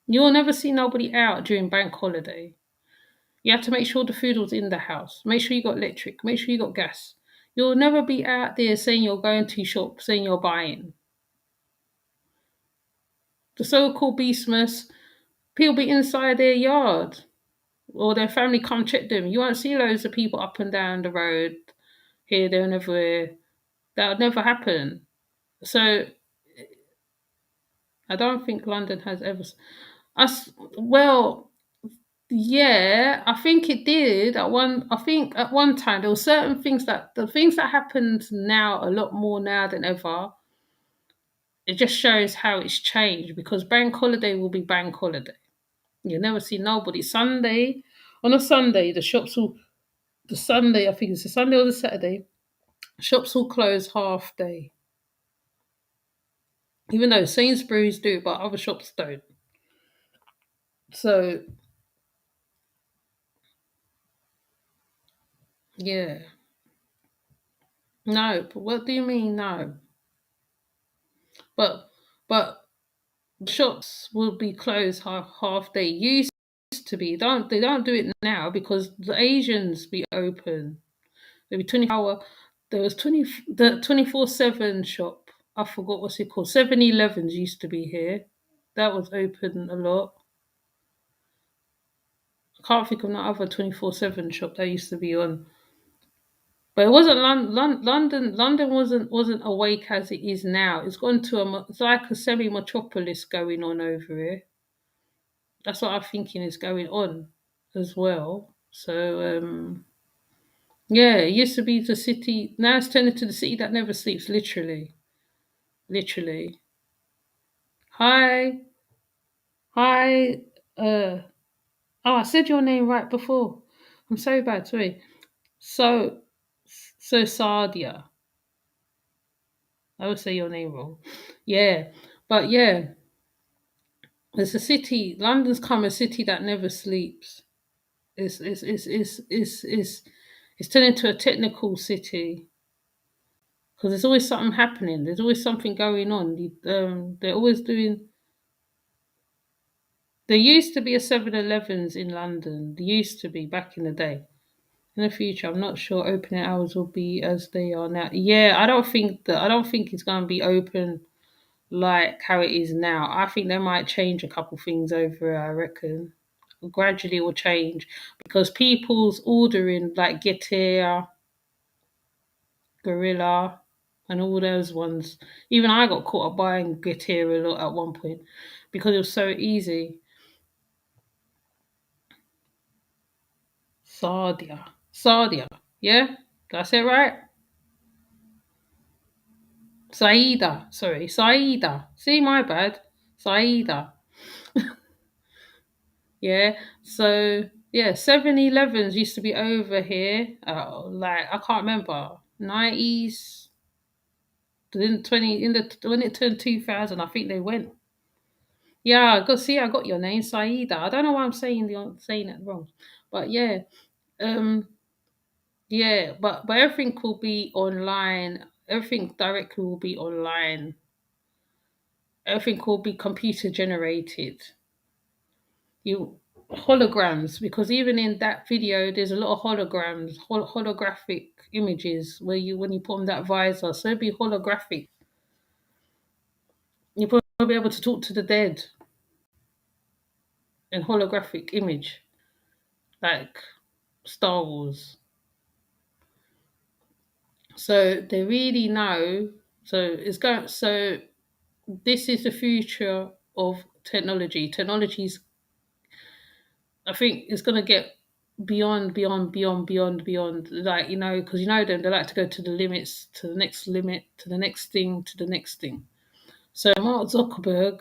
you'll never see nobody out during bank holiday. You have to make sure the food was in the house. Make sure you got electric. Make sure you got gas. You'll never be out there saying you're going to shop, saying you're buying. The so-called Beastmas, people be inside their yard or their family come check them. You won't see loads of people up and down the road, here, there, and everywhere. That would never happen. So I don't think London has ever. Well, yeah, I think it did at one. I think at one time there were certain things that the things that happened now a lot more now than ever. It just shows how it's changed because bank holiday will be bank holiday. You never see nobody. Sunday, on a Sunday, the shops will. The Sunday, I think it's a Sunday or the Saturday. Shops will close half day. Even though Sainsbury's do, but other shops don't. So yeah. No, but what do you mean no? But shops will be closed half day. Used to be. They don't do it now because the Asians be open. There be 24 hour. There was 24/7 shop. I forgot what's it called. 7-Elevens used to be here. That was open a lot. I can't think of no other 24/7 shop that used to be on. But it wasn't London. London wasn't awake as it is now. It's gone to it's like a semi-metropolis going on over here. That's what I'm thinking is going on as well. So yeah, it used to be the city. Now it's turned into the city that never sleeps. Literally, literally. Hi, hi. Oh, I said your name right before. I'm so bad. Sorry. So, Sadia. I would say your name wrong. Yeah, but yeah, it's a city. London's come a city that never sleeps. It's turned into a technical city because there's always something happening. There's always something going on. They're always doing. There used to be a 7-Elevens in London. There used to be back in the day. In the future, I'm not sure opening hours will be as they are now. Yeah, I don't think it's going to be open like how it is now. I think they might change a couple things over. I reckon gradually it will change because people's ordering like Getir, Gorilla, and all those ones. Even I got caught up buying Getir a lot at one point because it was so easy. Sadia, yeah, that's it, right? Saida. See, my bad. Saida. Yeah. So yeah, 7-Elevens used to be over here. Like I can't remember 90s. Then 20 in the when it turned 2000, I think they went. Yeah, I got your name, Saida. I don't know why I'm saying it wrong, but yeah, um, yeah, but everything will be online. Everything directly will be online. Everything will be computer generated. You holograms because even in that video there's a lot of holograms, holographic images where you when you put on that visor, so it'd be holographic. You'll probably be able to talk to the dead in holographic image, like Star Wars. So they really know. So it's going. So this is the future of technology. Technology's, I think, it's going to get beyond. Like, because them, they like to go to the limits, to the next limit, to the next thing, to the next thing. So Mark Zuckerberg,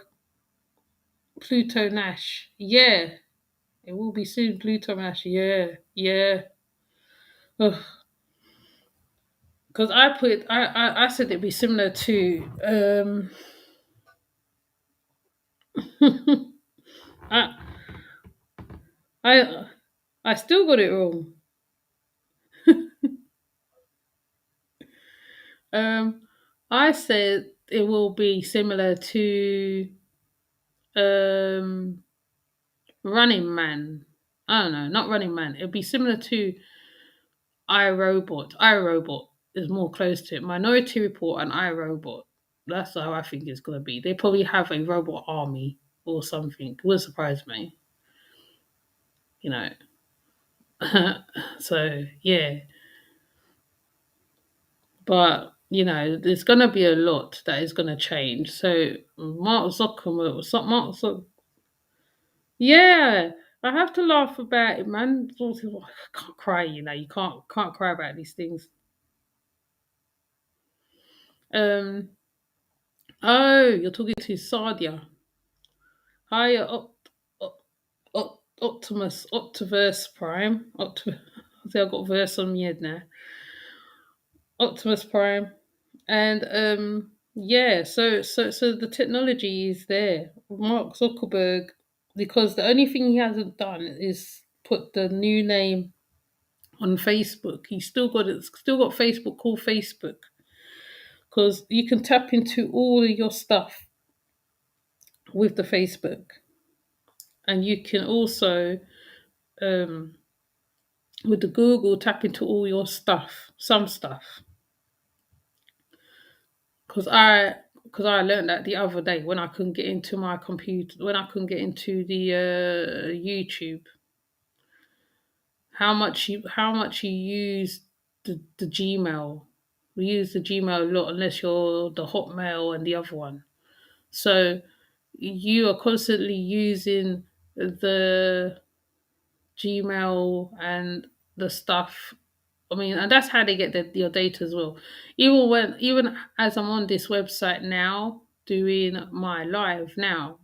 Pluto Nash, yeah, it will be soon. Pluto Nash, yeah. Because I said it'd be similar to I I I still got it wrong. Um, I said it will be similar to um Running Man. I don't know, not Running Man. It'll be similar to iRobot. iRobot is more close to it. Minority Report and iRobot. That's how I think it's gonna be. They probably have a robot army or something. It would surprise me, you know. So yeah, but there's gonna be a lot that is gonna change. So Mark Zuckerberg, yeah, I have to laugh about it, man. I can't cry, You can't cry about these things. Um. Oh, you're talking to Sadia. Hi, Optiverse Prime. I think I've got verse on my head now. Optimus Prime, and yeah. So the technology is there. Mark Zuckerberg, because the only thing he hasn't done is put the new name on Facebook. He's still got Facebook called Facebook, because you can tap into all of your stuff with the Facebook, and you can also um, with the Google tap into all your stuff, some stuff. Because I learned that the other day when I couldn't get into my computer, when I couldn't get into the YouTube, how much you use the Gmail. We use the Gmail a lot, unless you're the Hotmail and the other one. So you are constantly using the Gmail and the stuff. I mean, and that's how they get your data as well. Even as I'm on this website now, doing my live now,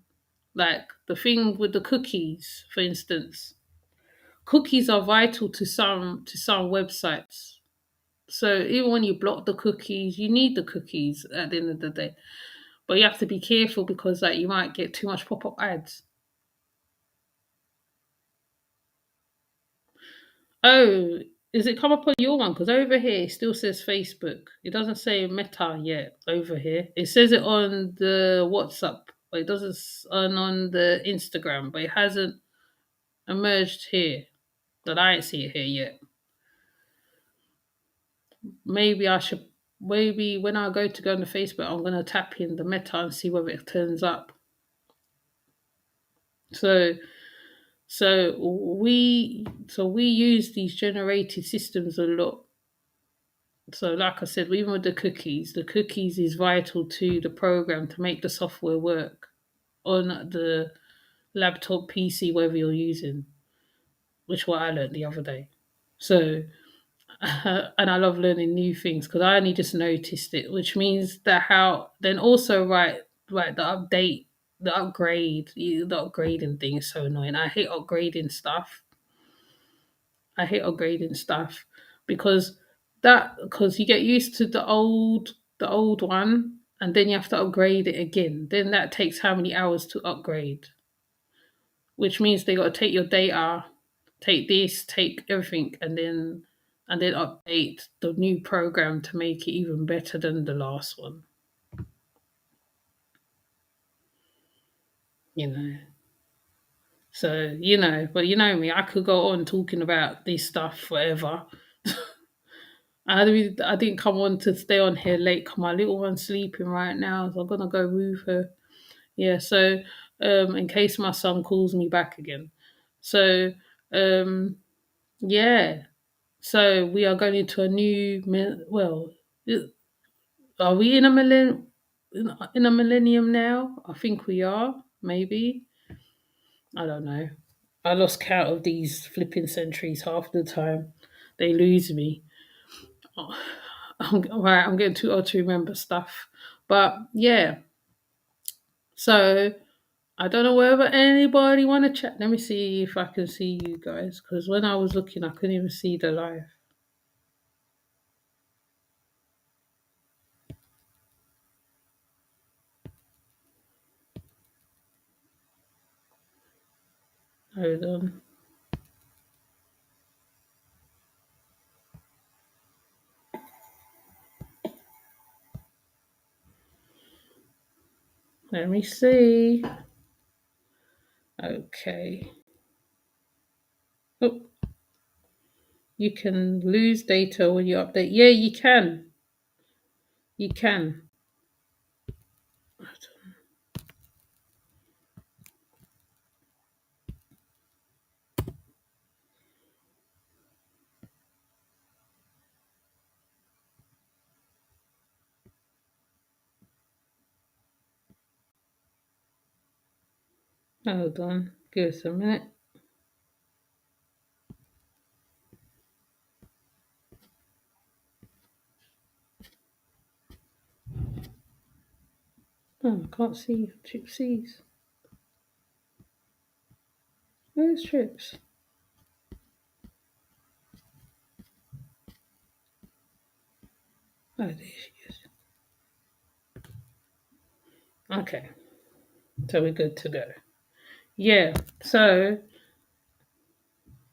like the thing with the cookies, for instance, cookies are vital to some websites. So even when you block the cookies, you need the cookies at the end of the day. But you have to be careful, because like you might get too much pop-up ads. Oh, is it come up on your one? Because over here it still says Facebook. It doesn't say Meta yet over here. It says it on the WhatsApp, but it doesn't on the Instagram, but it hasn't emerged here. That I ain't see it here yet. Maybe I should. Maybe when I go on the Facebook, I'm gonna tap in the Meta and see whether it turns up. So we use these generated systems a lot. So, like I said, even with the cookies is vital to the program to make the software work on the laptop, PC, whatever you're using, which what I learned the other day. So, and I love learning new things, because I only just noticed it, which means that then also right, the upgrading thing is so annoying. I hate upgrading stuff. Because you get used to the old one, and then you have to upgrade it again. Then that takes how many hours to upgrade? Which means they got to take your data, take this, take everything, and then update the new program to make it even better than the last one. You know. So, but you know me, I could go on talking about this stuff forever. I didn't come on to stay on here late. 'Cause my little one's sleeping right now, so I'm gonna go move her. Yeah. So, in case my son calls me back again. So, um, yeah. So we are going into a new. Well, are we in a millennium now? I think we are. Maybe. I don't know. I lost count of these flipping centuries half the time. They lose me. Oh, I'm getting too old to remember stuff. But yeah, so I don't know whether anybody want to chat. Let me see if I can see you guys, because when I was looking, I couldn't even see the live. Hold on. Let me see. Okay. Oh, you can lose data when you update. Yeah, you can. You can. Hold on. Give us a minute. Oh, I can't see Gypsies. Where's Trips? Oh, there she is. Okay. So we're good to go. Yeah. So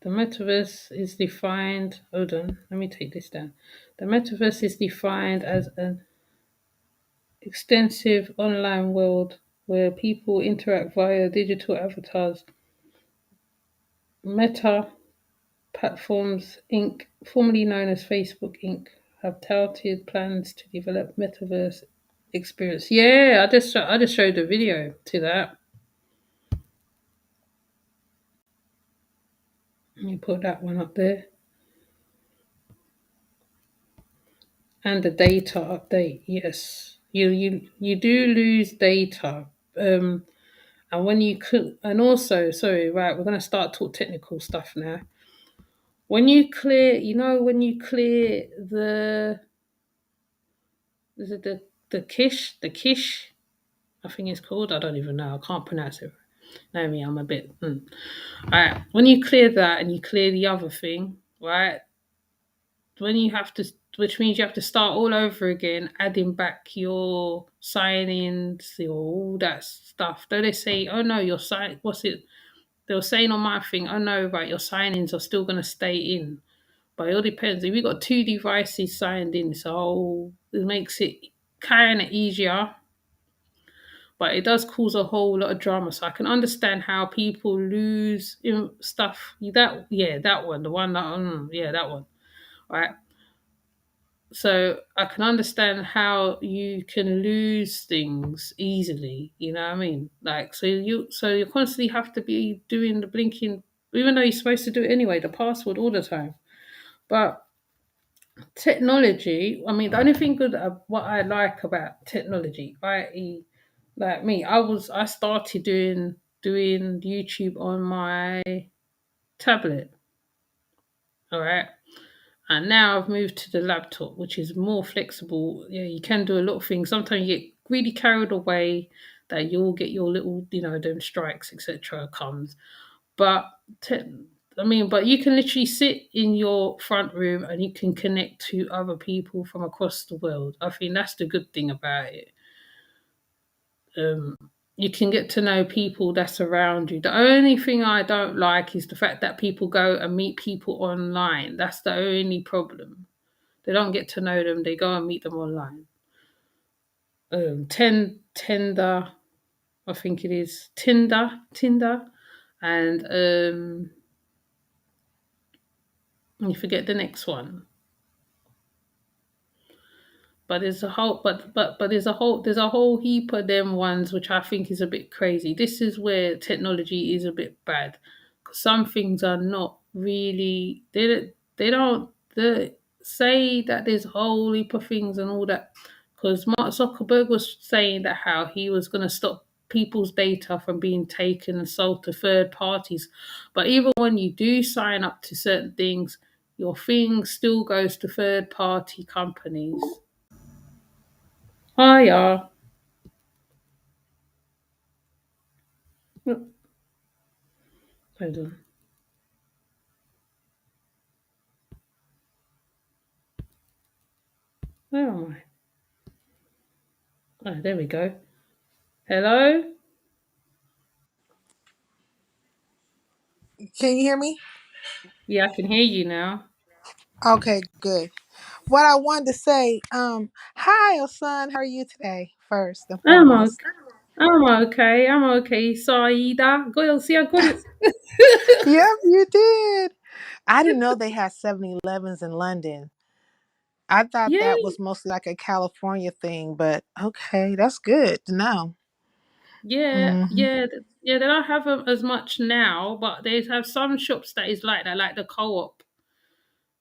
the metaverse is defined. Hold on. Let me take this down. The metaverse is defined as an extensive online world where people interact via digital avatars. Meta Platforms Inc., formerly known as Facebook Inc., have touted plans to develop metaverse experience. Yeah, I just showed a video to that. Let me put that one up there. And the data update, yes. You do lose data. And when you click, and also, sorry, right, we're gonna start talk technical stuff now. When you clear, when you clear is it the quiche, I think it's called. I don't even know. I can't pronounce it. Know me, I'm a bit. Alright, when you clear that and you clear the other thing, right? When you have to, which means you have to start all over again, adding back your sign-ins, your all that stuff. Though they say, oh no, your sign, what's it? They were saying on my thing, oh no, right, your sign-ins are still gonna stay in. But it all depends. If you've got two devices signed in, so it makes it kind of easier, but it does cause a whole lot of drama. So I can understand how people lose stuff. That one, the one that, that one, right? So I can understand how you can lose things easily. You know what I mean? Like, so you constantly have to be doing the blinking, even though you're supposed to do it anyway, the password all the time. But technology, I mean, the only thing good what I like about technology, i.e., like me, I started doing YouTube on my tablet, all right, and now I've moved to the laptop, which is more flexible. Yeah, you can do a lot of things. Sometimes you get really carried away that you'll get your little, them strikes, etc. comes, but but you can literally sit in your front room and you can connect to other people from across the world. I think that's the good thing about it. You can get to know people that's around you. The only thing I don't like is the fact that people go and meet people online. That's the only problem. They don't get to know them. They go and meet them online. Tinder, I think it is Tinder, and you forget the next one. But there's a whole there's a whole heap of them ones which I think is a bit crazy. This is where technology is a bit bad, because some things are not really they say that there's a whole heap of things and all that. Because Mark Zuckerberg was saying that how he was going to stop people's data from being taken and sold to third parties. But even when you do sign up to certain things, your thing still goes to third party companies. Hiya. Hold on. Where am I? Oh, there we go. Hello? Can you hear me? Yeah, I can hear you now. Okay, good. What I wanted to say, hi, son. How are you today? First and I'm foremost. okay. I'm okay. I'm okay. Saida. Go see I got it. Yep, you did. I didn't know they had 7-Elevens in London. I thought Yeah, that was mostly like a California thing, but okay, that's good to know. yeah, Hmm. yeah, yeah. They don't have them as much now, but they have some shops that is like that, like the co-op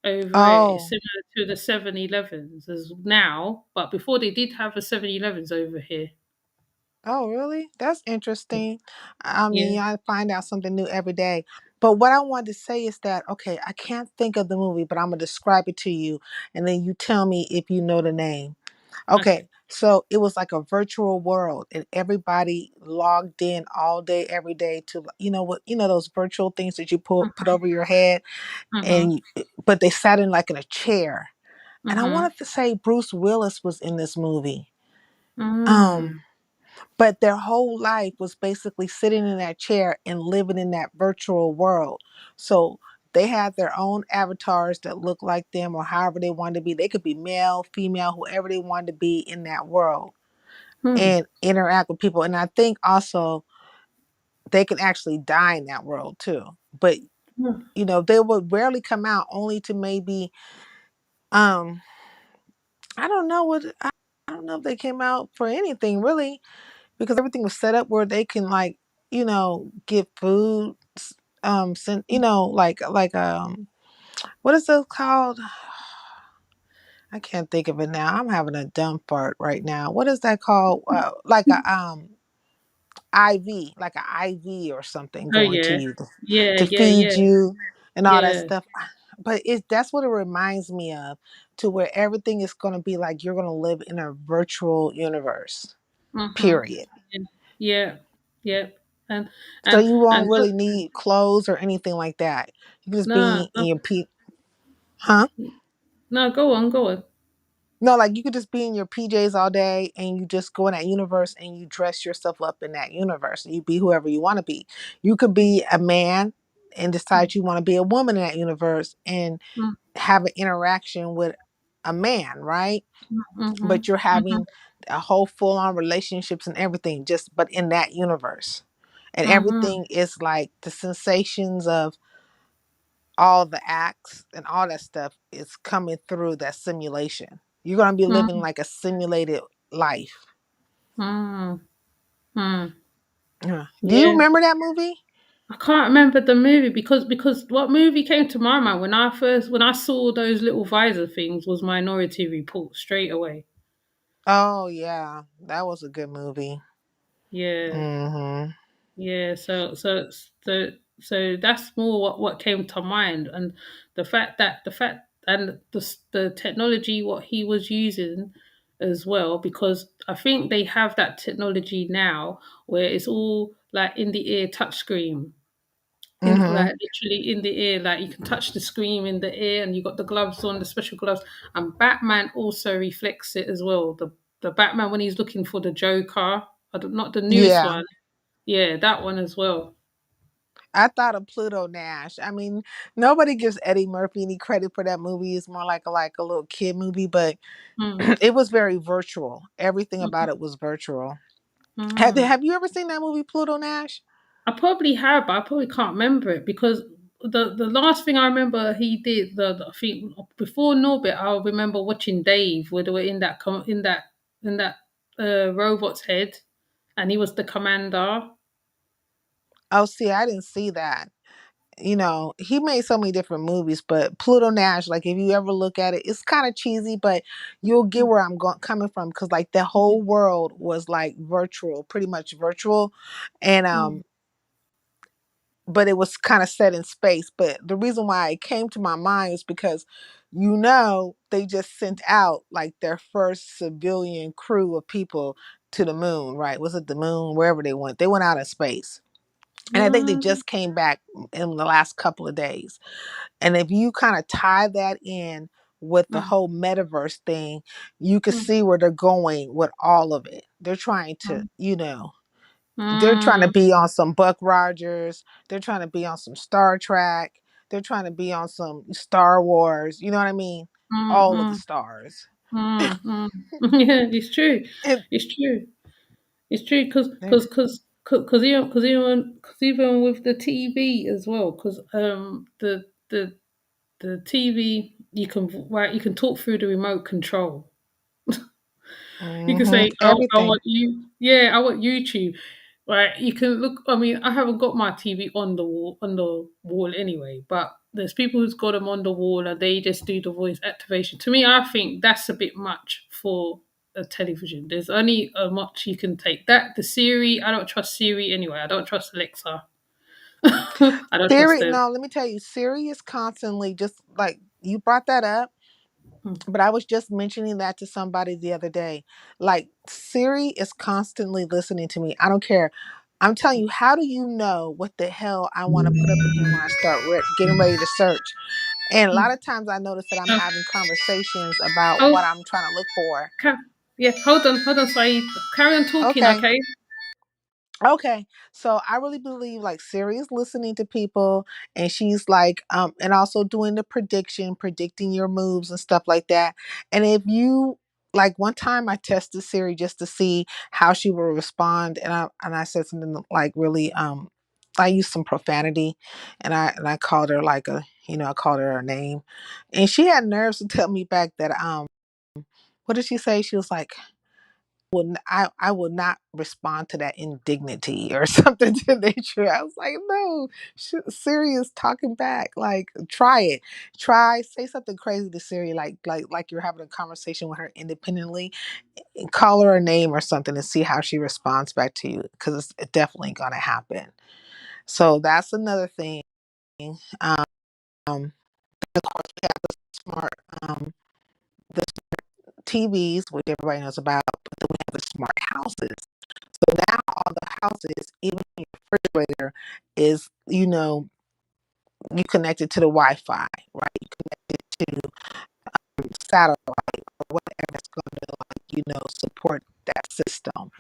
over it. It's Oh, similar to the 7-Elevens as now, but before they did have a 7-Elevens over here. oh, really? That's interesting. I Yeah. mean, I find out something new every day. But what I wanted to say is that, okay, I can't think of the movie, but I'm gonna describe it to you, and then you tell me if you know the name. Okay. Okay, so it was like a virtual world, and everybody logged in all day, every day to those virtual things that you put Mhm. over your head, Mhm. and but they sat in like in a chair. And I Mhm. wanted to say Bruce Willis was in this movie. Mm. Um, but their whole life was basically sitting in that chair and living in that virtual world. So they had their own avatars that looked like them or however they wanted to be. They could be male, female, whoever they wanted to be in that world Mm. and interact with people. And I think also they can actually die in that world too. But Mm. they would rarely come out, only to maybe um I don't know what I don't know if they came out for anything really, because everything was set up where they can like, get food, send, what is it called? I can't think of it now. I'm having a dumb fart right now. What is that called? Like a IV, like an IV or something Oh going to yeah. you Yeah, to yeah, feed yeah. you and all that Yeah. stuff. But that's what it reminds me of, to where everything is going to be like you're going to live in a virtual universe. Mhm. Period. Yeah. Yeah. Yeah. And So and you won't and just, really need clothes or anything like that. You can just no, be in your huh? no, go on, go on. No, like you could just be in your PJs all day and you just go in that universe and you dress yourself up in that universe. You be whoever you want to be. You could be a man and decide you want to be a woman in that universe and Mm, have an interaction with a man, right? But mhm, you're mhm, having a whole full on relationships and everything, just but in that universe. And mhm, everything is like the sensations of all the acts and all that stuff is coming through that simulation. You're going to be living mm, like a simulated life. mm, mm. Yeah. Do you Yeah. remember that movie? I can't remember the movie because what movie came to my mind when I saw those little visor things was Minority Report straight away. Oh yeah, that was a good movie. Yeah. Mhm. Yeah, so that's more what came to mind, and the fact and the technology what he was using as well, because I think they have that technology now where it's all like in the ear touchscreen, Mhm. like literally in the ear, like you can touch the screen in the ear, and you got the gloves on, the special gloves, and Batman also reflects it as well. The Batman when he's looking for the Joker, not the newest Yeah. one, yeah, that one as well. I thought of Pluto Nash. I mean, nobody gives Eddie Murphy any credit for that movie. It's more like a little kid movie, but Mm, it was very virtual. Everything about mhm, it was virtual. mm. Have you ever seen that movie Pluto Nash? I probably have, but I probably can't remember it because the last thing I remember he did I think before Norbit, I remember watching Dave where they were in that robot's head, and he was the commander. Oh, see, I didn't see that. he made so many different movies, but Pluto Nash, like if you ever look at it, it's kind of cheesy, but you'll get where I'm coming from, because like the whole world was like virtual, pretty much virtual, and but it was kind of set in space. But the reason why it came to my mind is because they just sent out like their first civilian crew of people to the moon, right? Was it the moon? Wherever they went, out in space. And I think they just came back in the last couple of days. And if you kind of tie that in with the whole metaverse thing, you can see where they're going with all of it. They're trying to, they're trying to be on some Buck Rogers. They're trying to be on some Star Trek. They're trying to be on some Star Wars. You know what I mean? All of the stars. Yeah, it's true. And It's true. It's true because they're- even with the TV as well, because the TV you can talk through the remote control. You can say, "Oh, I everything. want you." Yeah, I want YouTube. Right? You can look. I mean, I haven't got my TV on the wall anyway, but there's people who's got them on the wall and they just do the voice activation. To me, I think that's a bit much for a television. There's only a much you can take. That the Siri, I don't trust Siri anyway. I don't trust Alexa. I don't trust Siri, them. no, let me tell you, Siri is constantly just like you brought that up. Mm. But I was just mentioning that to somebody the other day. Like Siri is constantly listening to me. I don't care. I'm telling you, how do you know what the hell I want to put up in here when I start getting ready to search? And a lot of times I notice that I'm Oh, having conversations about oh, what I'm trying to look for. yeah. Hold on, Saeed. Carry on talking, Okay. okay? Okay, so I really believe like Siri is listening to people, and she's like and also doing the predicting your moves and stuff like that. And if you like, one time I tested Siri just to see how she will respond, and I said something like really I used some profanity, and I called her like I called her a name, and she had nerves to tell me back that what did she say? She was like, I will not respond to that indignity or something to the nature. I was like, no, Siri is talking back. Like, try it. Say something crazy to Siri, like you're having a conversation with her independently, and call her a name or something and see how she responds back to you, because it's definitely gonna happen. So that's another thing. Um, of course, we have the smart the TVs, which everybody knows about, but then we have the smart houses. So now all the houses, even your refrigerator, is you connect it to the Wi-Fi, right? You connect it to satellite or whatever that's going to support that system,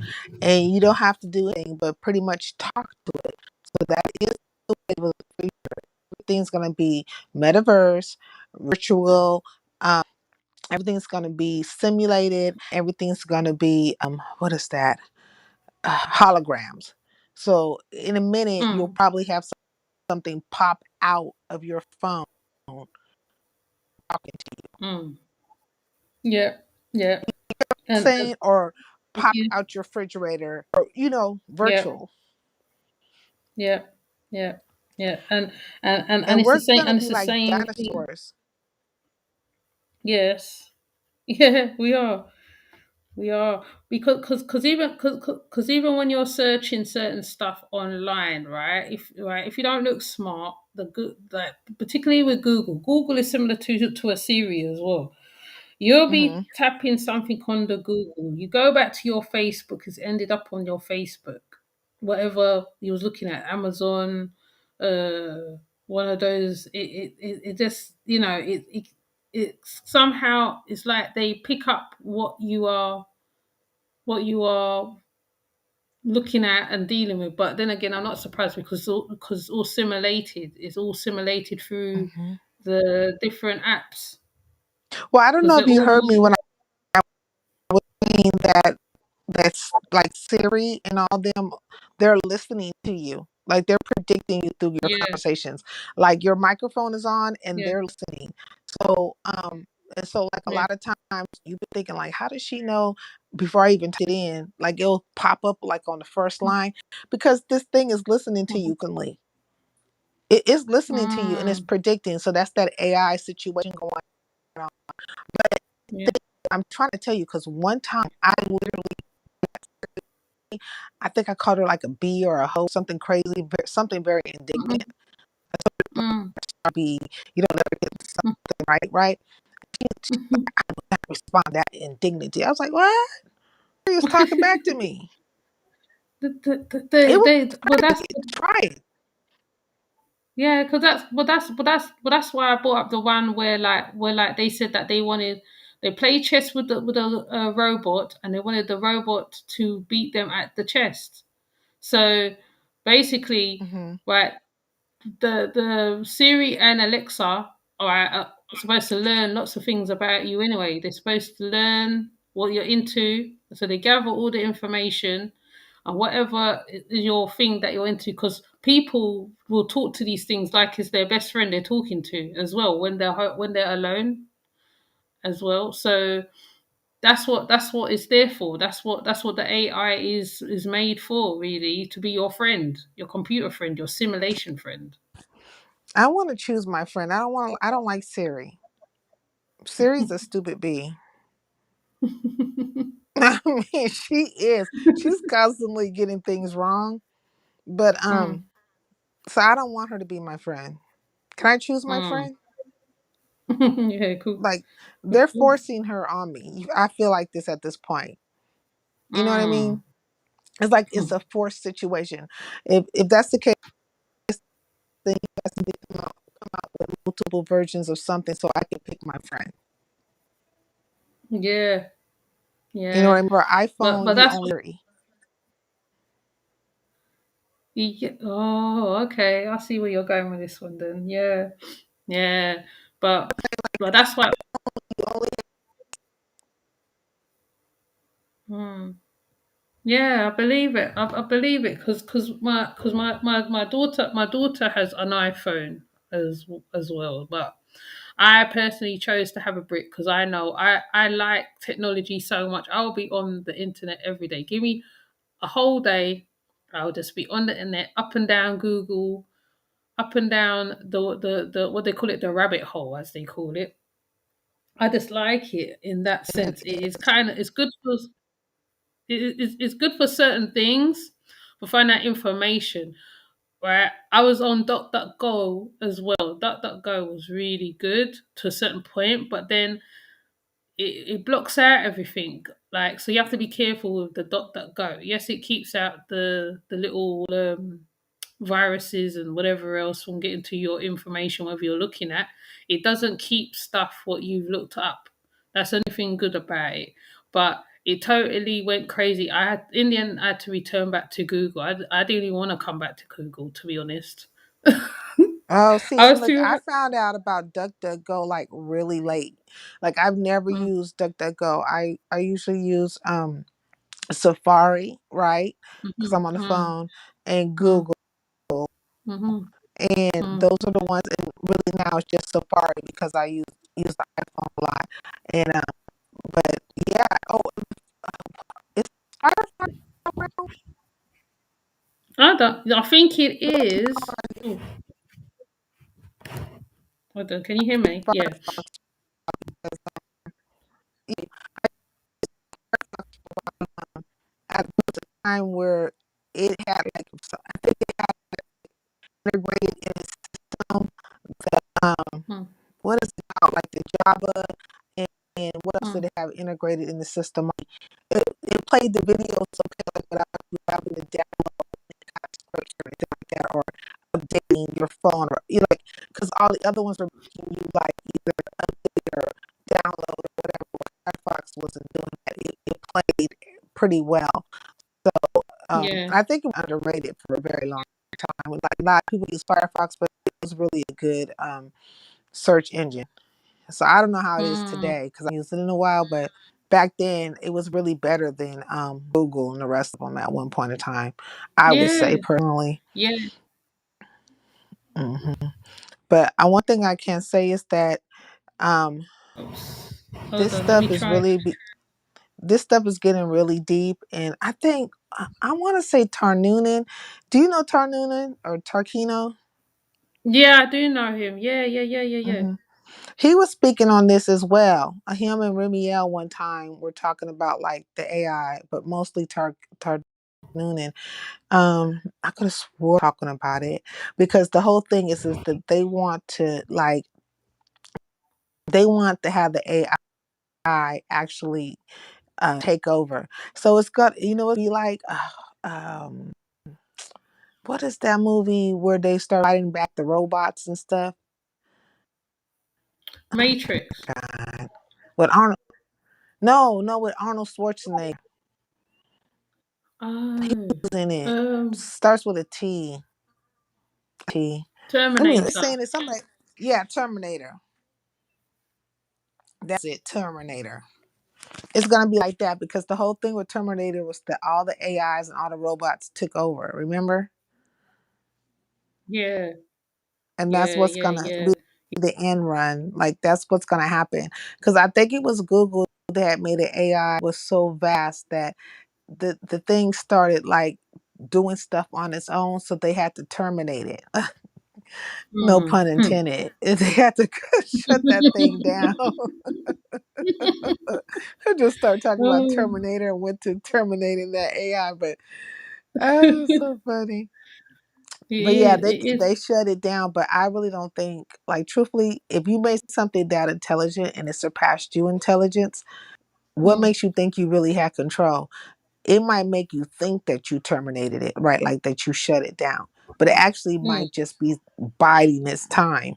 and you don't have to do anything but pretty much talk to it. So that is the way of the future. Everything's going to be metaverse, virtual. Everything's going to be simulated. Everything's going to be what is that? Holograms. So in a minute, you'll Mm, probably have something pop out of your phone talking to you, mm. Yeah, yeah, and saying, or pop yeah, out your refrigerator, or yeah, virtual. yeah, yeah, yeah, and And it's the we're same, gonna and be it's the like same thing. dinosaurs. Yes, yeah, we are because even when you're searching certain stuff online, right? If you don't look smart, the good like particularly with Google is similar to a Siri as well. You'll Hmm. be tapping something on the Google. You go back to your Facebook, it's ended up on your Facebook. Whatever you was looking at, Amazon, one of those, it just, it somehow it's like they pick up what you are looking at and dealing with. But then again, I'm not surprised because it's all simulated through Hmm. the different apps Well, I don't because know they're if you all heard me when I was saying that that's like Siri and all them, they're listening to you. Like they're predicting you through your yeah, conversations. Like your microphone is on and yeah, they're listening. So and so like a yeah. lot of times you've been thinking like, how does she know before I even type it in? Like it'll pop up like on the first line, because this thing is listening to you constantly. It's listening to you and it's predicting. So that's that AI situation going on. But Yeah. I'm trying to tell you, because one time I literally, I think I called her like a bee or a hoe, something crazy, something very indignant. Mm. Be, you don't ever get something right, right? She respond that indignity. I was like, what? He was talking back to me. It was Well, that's try it. yeah, because that's why I brought up the one where like they said that they play chess with the robot, and they wanted the robot to beat them at the chess. So basically, Mm-hmm. right, the Siri and Alexa are supposed to learn lots of things about you anyway. They're supposed to learn what you're into, so they gather all the information and whatever is your thing that you're into, because people will talk to these things like it's their best friend they're talking to as well when they're alone as well. So that's what it's there for. That's what the AI is made for, really, to be your friend, your computer friend, your simulation friend. I want to choose my friend. I don't like Siri. Siri's a stupid bee. I mean, she is. She's constantly getting things wrong. But Mm, so I don't want her to be my friend. Can I choose my mm. friend? Yeah, cool. Like, they're forcing her on me. I feel like this at this point. You know what I Mm. mean? It's like it's a forced situation. If that's the case, then you have to come out with multiple versions of something so I can pick my friend. Yeah, You know what I yeah. mean? For But iPhone, but you that's only yeah. Oh, okay. I see where you're going with this one then. Yeah, yeah. But that's why. you only Mm. Yeah, I believe it. I believe it because my daughter has an iPhone as well, but I personally chose to have a brick because I know I like technology so much. I'll be on the internet every day. Give me a whole day, I'll just be on the internet, up and down Google, up and down the what they call it, the rabbit hole as they call it. I just like it in that sense. It is kind of it's good for certain things, for finding out information. Right, I was on DuckDuckGo as well. DuckDuckGo was really good to a certain point, but then it blocks out everything. Like, so you have to be careful with the DuckDuckGo. Yes, it keeps out the little viruses and whatever else from getting to your information, whatever you're looking at. It doesn't keep stuff what you've looked up. That's the only thing good about it. But it totally went crazy. I had in the end I had to return back to Google. I didn't even want to come back to Google, to be honest. Oh, see, I and was look, I too. found out about DuckDuckGo like really late. Like, I've never Mm, used DuckDuckGo. I usually use Safari, right? Because I'm on the mm, phone, and mm, Google, mm, and mm, those are the ones. And really now it's just Safari because I use the iPhone a lot. And but yeah, oh, it's Firefox around. I don't. I think it is. Oh, hold on. Can you hear me? Yeah. Firefox because yeah, at the time where it had like I think it had integrated in its system the Mm, what is it called, like the Java, and what else did mm, it have integrated in the system? It played the videos okay, like without you having to download any kind of scripts or anything like that, or updating your phone, or you know, like, because all the other ones were making you like either update or download or whatever. Firefox wasn't doing that. It played pretty well. So yeah. I think it was underrated for a very long time. Like, a lot of people use Firefox, but it was really a good search engine. So I don't know how it is Mm, today because I haven't used it in a while, but back then it was really better than Google and the rest of them at one point in time. I would yeah. say personally. Yeah. hmm But one thing I can say is that um, Oops. Hold this on. Let stuff me is try. this stuff is getting really deep, and I think I want to say Tarnunin. Do you know Tarnunin or Tarkino? Yeah, I do know him. Yeah, yeah, yeah, yeah, yeah. Hmm. He was speaking on this as well. Him and Remiel one time were talking about like the AI, but mostly Tar Noonan. I could have swore talking about it because the whole thing is that they want to have the AI actually take over. So it's got it'd be like um what is that movie where they start fighting back the robots and stuff? Matrix. God, with Arnold? No, with Arnold Schwarzenegger. Oh, Who's in it? um, Starts with a T. T. I mean, it's Terminator. saying it. Somebody, yeah, Terminator. That's it, Terminator. It's gonna be like that because the whole thing with Terminator was that all the AIs and all the robots took over. Remember? Yeah, And that's yeah, what's yeah, gonna yeah. be the end run. Like that's what's gonna happen. Because I think it was Google that made an AI was so vast that the thing started like doing stuff on its own, so they had to terminate it. No Mm. pun intended. They had to shut that thing down. I just started talking about Oh, Terminator and went to terminating that AI, but oh, it's so funny. it But yeah, is. It is. they shut it down. But I really don't think, like, truthfully, if you made something that intelligent and it surpassed you intelligence, what Mm, makes you think you really had control? It might make you think that you terminated it, right? Like that you shut it down, but it actually mm. might just be biding its time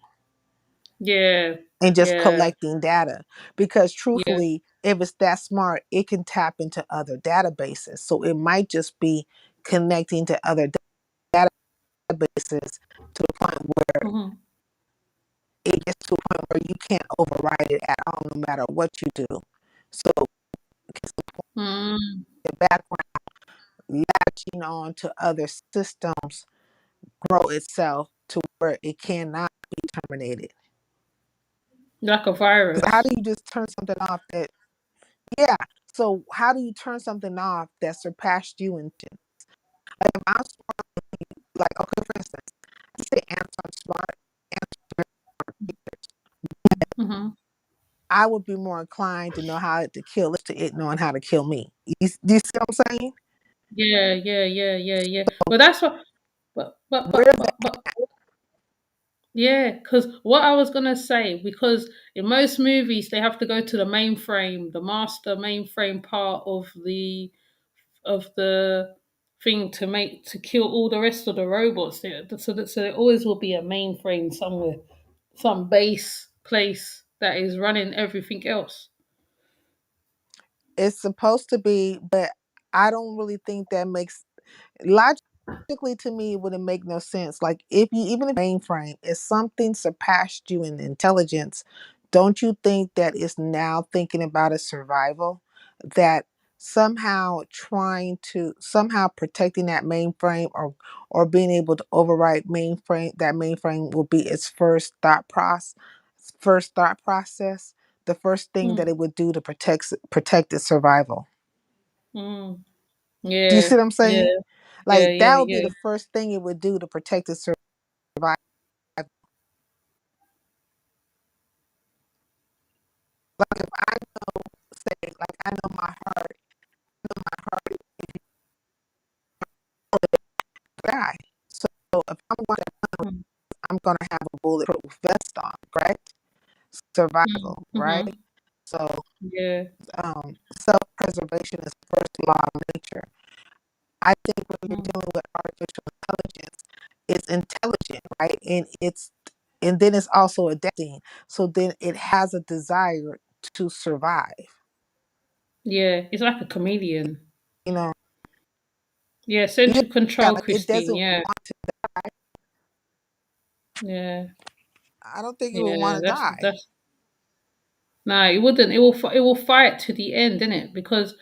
Yeah, and just yeah, collecting data. Because yeah. truthfully, if it's that smart, it can tap into other databases. So it might just be connecting to other databases to the point where Hmm. it gets to a point where you can't override it at all, no matter what you do. So it's Mm. the background latching on to other systems grow itself to where it cannot be terminated. Like a Because how virus. do you just turn something off that, yeah. So how do you turn something off that surpassed you in like if I'm smart, like okay, for instance, you say ants are smart, ants Hmm. I would be more inclined to know how to kill it to it knowing how to kill me. Do you see what I'm saying? Yeah, yeah, yeah, yeah, yeah. But that's what. Where's that? But yeah, because what I was gonna say, because in most movies they have to go to the mainframe, the master mainframe part of the thing to kill all the rest of the robots. So there always will be a mainframe somewhere, some base place that is running everything else. It's supposed to be, but I don't really think that makes logically to me it wouldn't make no sense. Like if you even if mainframe is something surpassed you in intelligence, don't you think that it's now thinking about its survival? That somehow trying to somehow protecting that mainframe or being able to override mainframe will be its first thought process, the first thing that Mm, it would do to protect its survival. mm. Do you Yeah, see what I'm yeah, saying? yeah, Like yeah, that would be yeah. the first thing it would do to protect its survival. Like if I say, like I know my heart, die. So if I'm going, Mm, I'm going to have a bulletproof vest on, correct? mm, Survival, right? mm-hmm. So Yeah. self-preservation is first law of nature. I think when you're Mm, dealing with artificial intelligence, it's intelligent, right? And then it's also adapting. So then it has a desire to survive. yeah. It's like a chameleon. You know, Yeah, yeah, central control, like it Christine. doesn't Yeah, want to. yeah, I don't think it would yeah. want to die. That's no, it wouldn't. It will fight to the end, innit? Because,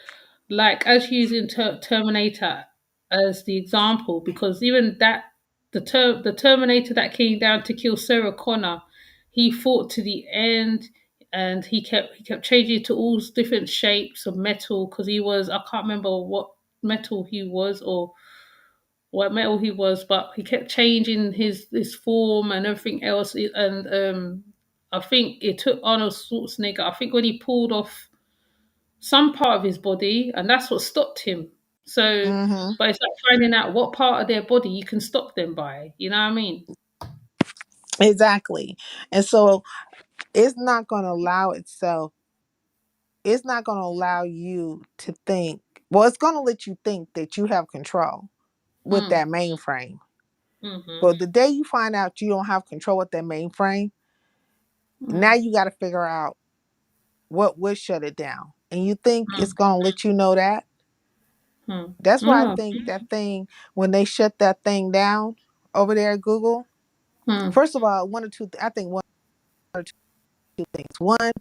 like, as using Terminator as the example, because even that the Terminator that came down to kill Sarah Connor, he fought to the end, and he kept changing to all different shapes of metal because he was I can't remember what metal he was, or what metal he was, but he kept changing his form and everything else. And I think it took Arnold Schwarzenegger. I think when he pulled off some part of his body, and that's what stopped him. So, Mm-hmm. but it's like finding out what part of their body you can stop them by. You know what I mean? Exactly. And so it's not going to allow itself, it's not going to allow you to think, well, it's going to let you think that you have control with Mm, that mainframe. mm-hmm, But the day you find out you don't have control with that mainframe, now mm, you got to figure out what would shut it down. And you think it's mm, going to let you know that? mm, That's why I mm, think that thing, when they shut that thing down over there at Google, mm, first of all, one or two, I think one or two things. One,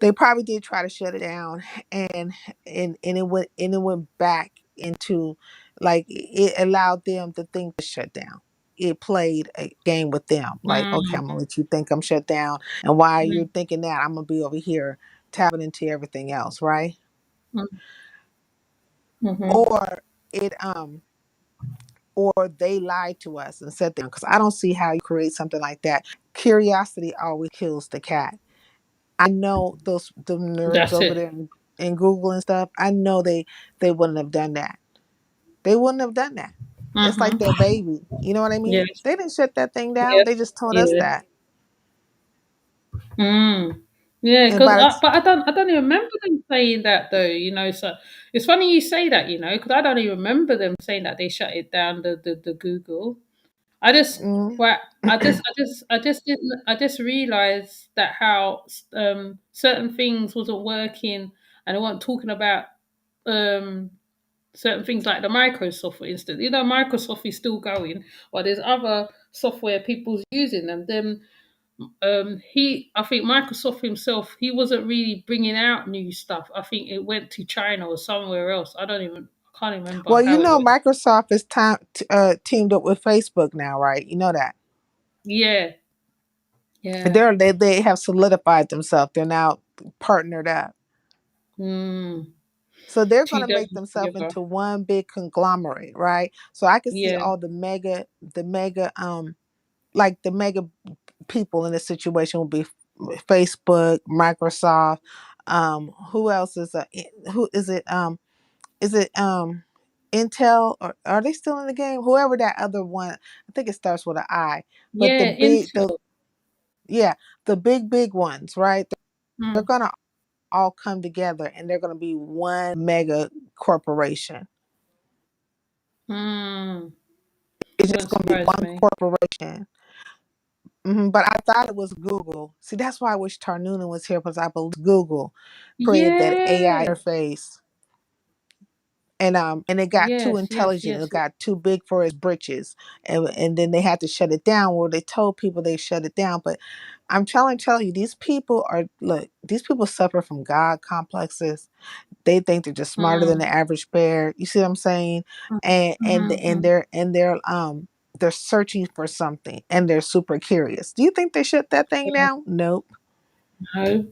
they probably did try to shut it down, and it went back into, like, it allowed them to think to shut down. It played a game with them, like, okay, mm, I'm gonna let you think I'm shut down, and while you're mm, thinking that, I'm gonna be over here tapping into everything else, right? mm, mm-hmm. Or it or they lied to us and said that, because I don't see how you create something like that. Curiosity always kills the cat. I know those the nerds That's over it. there in Google and stuff. I know they wouldn't have done that. They wouldn't have done that. That's like their Mm-hmm. baby. You know what I mean? Yes. They didn't shut that thing down. They Yes. just told us Yeah. that. Mm. Yeah, And because by the but I don't even remember them saying that though. So it's funny you say that. Because I don't even remember them saying that they shut it down. The Google. I just mm, well, I just realized that how certain things wasn't working, and they weren't talking about um certain things like the Microsoft, for instance. Microsoft is still going, but there's other software people's using them. Then I think Microsoft himself, he wasn't really bringing out new stuff. I think it went to China or somewhere else. I can't remember well, how it went. Microsoft is teamed up with Facebook now, right? You know that. Yeah, yeah. They have solidified themselves. They're now partnered up. Mm, So they're going two to make devils themselves together. into one big conglomerate, right? So I can see Yeah, all the mega, like the mega people in this situation will be Facebook, Microsoft. Who else is who is it Intel, or are they still in the game? Whoever that other one, I think it starts with an I. But yeah. Intel. yeah, the big ones, right? They're Mm, gonna all come together and they're gonna be one mega corporation. mm. It's just Wouldn't gonna be surprise one me. corporation. But I thought it was Google. See, that's why I wish Tarnuna was here, because I believe Google created that AI Yeah. interface, and it got too Yes. Yes. intelligent. Yes. It got too big for its britches, and then they had to shut it down. Well, they told people they shut it down, but I'm telling you, these people are look. These people suffer from God complexes. They think they're just smarter than Mm, the average bear. You see what I'm saying? mm, And mm, they're searching for something, and they're super curious. Do you think they shut that thing mm. down? Nope. No,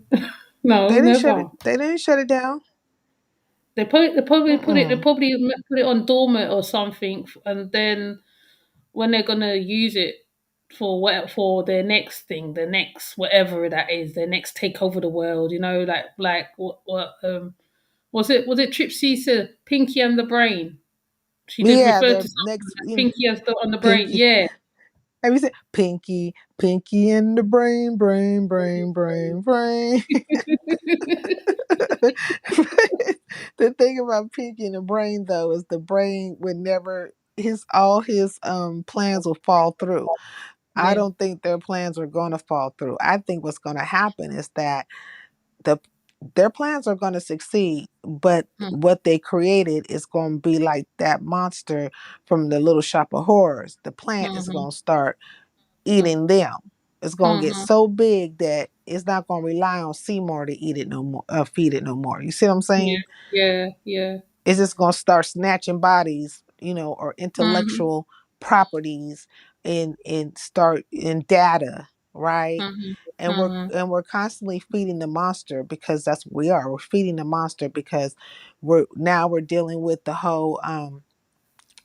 no, They didn't shut it. never. They didn't shut it down. They Mm-mm. probably put it on dormant or something, and then when they're gonna use it for their next thing, their next whatever that is, their next take over the world. Like what was it Tripsy said, Pinky and the Brain. She did Yeah, refer to their something next like Pinky as the on the brain. Pinky. Yeah. Have you said Pinky in the brain? The thing about Pinky in the brain, though, is the brain would never his all his plans will fall through. I Yeah. don't think their plans are going to fall through. I think what's going to happen is that the their plans are going to succeed, but Mm, what they created is going to be like that monster from the Little Shop of Horrors. The plant is mhm, going to start mm, eating them. It's gonna get mhm. so big that it's not gonna rely on Seymour to eat it no more, feed it no more. You see what I'm Yeah. saying? Yeah. Yeah. It's just gonna start snatching bodies, or Mhm, intellectual properties, and start in data, right? mhm, And we're mhm, and we're constantly feeding the monster, because that's what we are. We're feeding the monster because we're dealing with the whole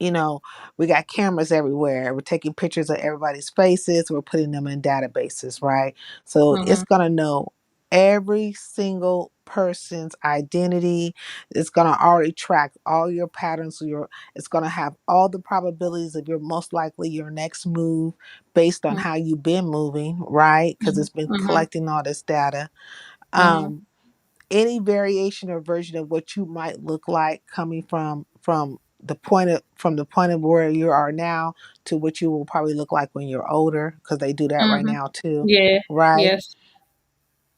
you know, we got cameras everywhere. We're taking pictures of everybody's faces. We're putting them in databases, right? So it's Mhm. going to know every single person's identity. It's going to already track all your patterns. It's going to have all the probabilities of your most likely your next move based on Mhm. how you've been moving, right? Because it's been Mhm. collecting all this data. Mhm. Um, any variation or version of what you might look like coming from the point of where you are now to what you will probably look like when you're older, because they do that right Mhm. now too, Yeah. right? Yes.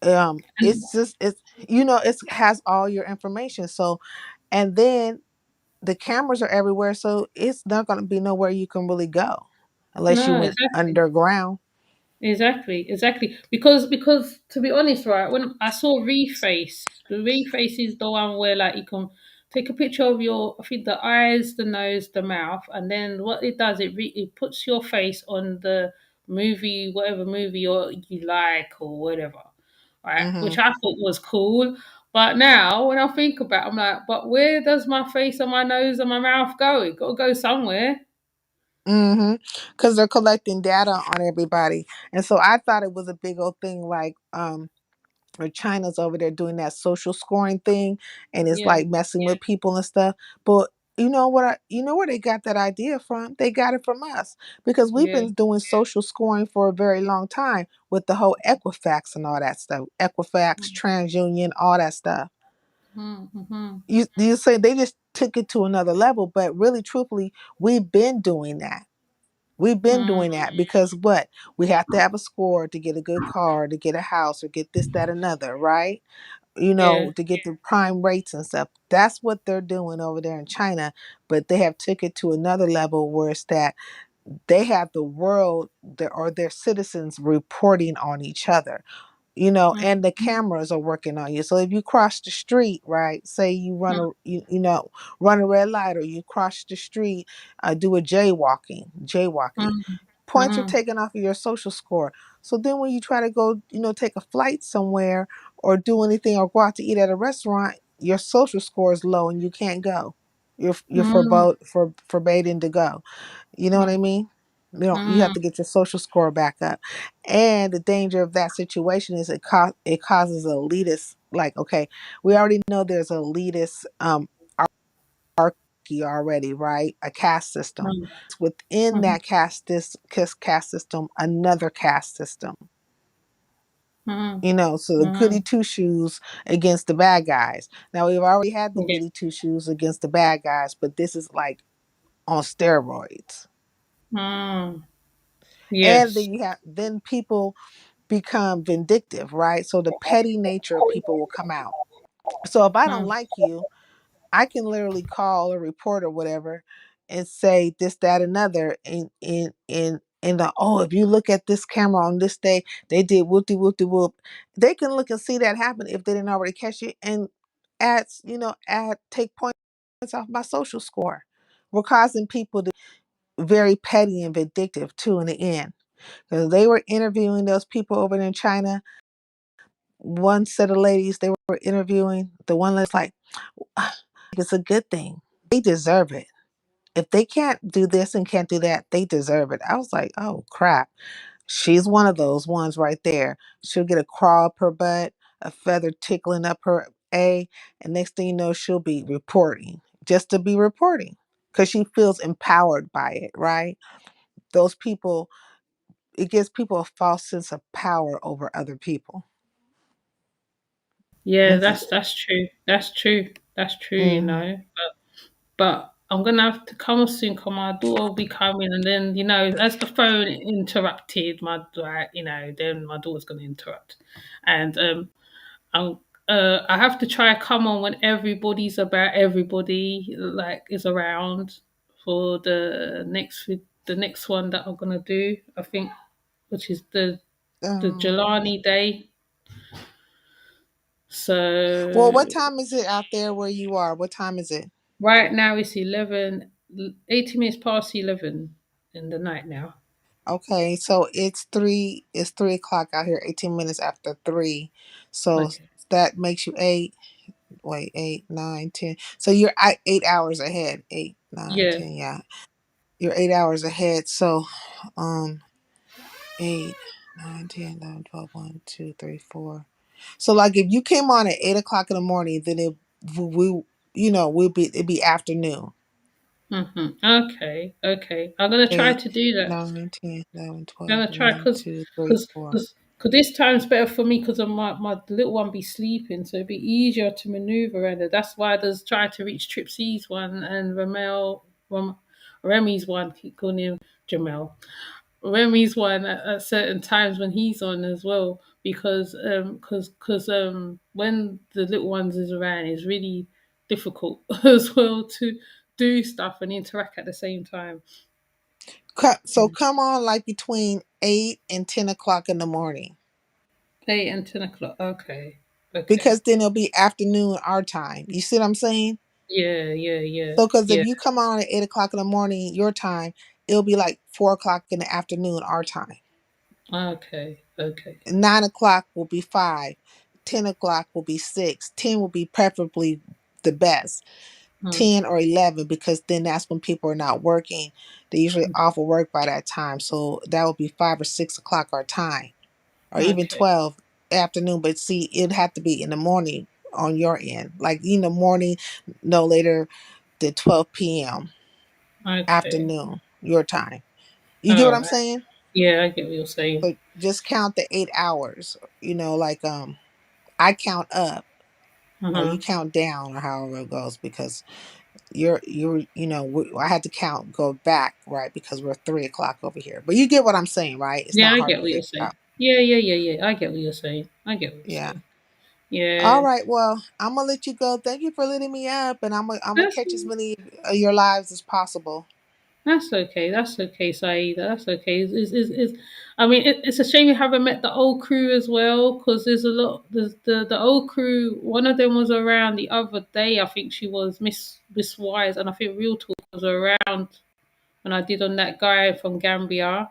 And It's just it's it has all your information. So, and then the cameras are everywhere, so it's not going to be nowhere you can really go unless you no, went exactly. underground. Exactly. Because to be honest, right, when I saw Reface, the Reface is the one where like you can take a picture of your, I think the eyes, the nose, the mouth, and then what it does, it puts your face on the movie, whatever movie you like or whatever, right? Mm-hmm. Which I thought was cool. But now when I think about it, I'm like, but where does my face and my nose and my mouth go? It got to go somewhere. Mm-hmm. Because they're collecting data on everybody. And so I thought it was a big old thing, like or China's over there doing that social scoring thing, and it's Yeah. like messing with people and stuff. But you know where they got that idea from? They got it from us, because we've Yeah. been doing social scoring for a very long time with the whole Equifax and all that stuff. Equifax, TransUnion, all that stuff. Mm-hmm. You say they just took it to another level, but really truthfully, we've been doing that. We've been Mm, doing that because what? We have to have a score to get a good car, to get a house, or get this, that, another, right? yeah. To get the prime rates and stuff. That's what they're doing over there in China, but they have took it to another level where it's that they have the world or their citizens reporting on each other, Mm, and the cameras are working on you. So if you cross the street, right, say you run mm, run a red light, or you cross the street, do a jaywalking, mm, points are mhm, taken off of your social score. So then when you try to go, take a flight somewhere or do anything or go out to eat at a restaurant, your social score is low and you can't go. You're mm, forbidden to go. You know what I mm, mean? You have mm, to get your social score back up. And the danger of that situation is it causes elitist, like, okay, we already know there's elitist hierarchy already, right? A caste system. mm, Within mhm, that caste system, another caste system. mhm, So the goody mhm. two shoes against the bad guys. Now we've already had the Yeah. goody two shoes against the bad guys, but this is like on steroids. Mm, And yes. then people become vindictive, right? So the petty nature of people will come out. So if I don't Mm, like you, I can literally call a report or whatever and say this, that, another. In the, oh, if you look at this camera on this day, they did whoopty whoopty whoop. They can look and see that happen if they didn't already catch it, and take points off my social score. We're causing people to be very petty and vindictive too in the end. Because they were interviewing those people over there in China. One set of ladies they were interviewing, the one that's like, "Ah, it's a good thing. They deserve it. If they can't do this and can't do that, they deserve it." I was like, oh crap. She's one of those ones right there. She'll get a crawl up her butt, a feather tickling up her and next thing you know, she'll be reporting just to be reporting because she feels empowered by it, right? Those people, it gives people a false sense of power over other people. Yeah, It's, that's true. That's true. That's true, mhm. But I'm gonna have to come soon because my daughter will be coming, and then as the phone interrupted, then my daughter's gonna interrupt, and I'm I have to try come on when everybody like is around for the next one that I'm gonna do. I think, which is the Um, Jelani Day. well, So what time is it out there where you are? What time is it? right now it's 18 minutes past 11 in the night now. Okay, so it's 3 o'clock out here, 18 minutes after 3. So Okay. that makes you 8, 8, 9, 10. So you're 8 hours ahead. 8. 9, Yeah. 10. Yeah, you're 8 hours ahead. So, 8, 9, 10, 11, 12, 1, 2, 3, 4. So, like, if you came on at 8 o'clock in the morning, then it'd be afternoon. Okay. Okay. I'm gonna try 8, to do that. 9, 10, 11, I'm 12, gonna try 1, because 2, 3, because 4. because this time's better for me because of my little one be sleeping, so it'd be easier to maneuver around it. That's why I just try to reach Tripsy's one and Remy's one. Keep calling him Jamel. Remy's one at certain times when he's on as well because when the little ones is around, it's really difficult as well to do stuff and interact at the same time. So come on like between 8 and 10 o'clock in the morning. 8 and 10 o'clock. Okay. Okay. Because then it'll be afternoon our time. You see what I'm saying? Yeah. Yeah. Yeah. So because if Yeah. you come on at 8 o'clock in the morning your time, it'll be like 4 o'clock in the afternoon our time. Okay. Okay. 9 o'clock will be 5. 10 o'clock will be 6. 10 will be preferably the best. Mm, 10 or 11, because then that's when people are not working. They usually off of work by that time. So that would be 5 or 6 o'clock our time, or even okay. 12 afternoon. But see, it'd have to be in the morning on your end, like in the morning, no later than 12 p.m. Okay. afternoon your time. You get what All I'm right. saying? Yeah, I get what you're saying. So just count the 8 hours. Like I count up, or you Uh-huh. count down, or however it goes, because I had to go back, right, because we're 3 o'clock over here. But you get what I'm saying, right? It's Yeah, not I hard get to what you're figure saying. out. Yeah, yeah, yeah, yeah. I get what you're saying. I get what you're Yeah. saying. All Yeah. right. Well, I'm gonna let you go. Thank you for letting me up, and I'm gonna That's catch as many of your lives as possible. that's okay. That's okay, Saida. That's okay. I mean, it's a shame you haven't met the old crew as well, because there's a lot. There's the old crew. One of them was around the other day. I think she was Miss Wise, and I think Real Talk was around when I did on that guy from Gambia.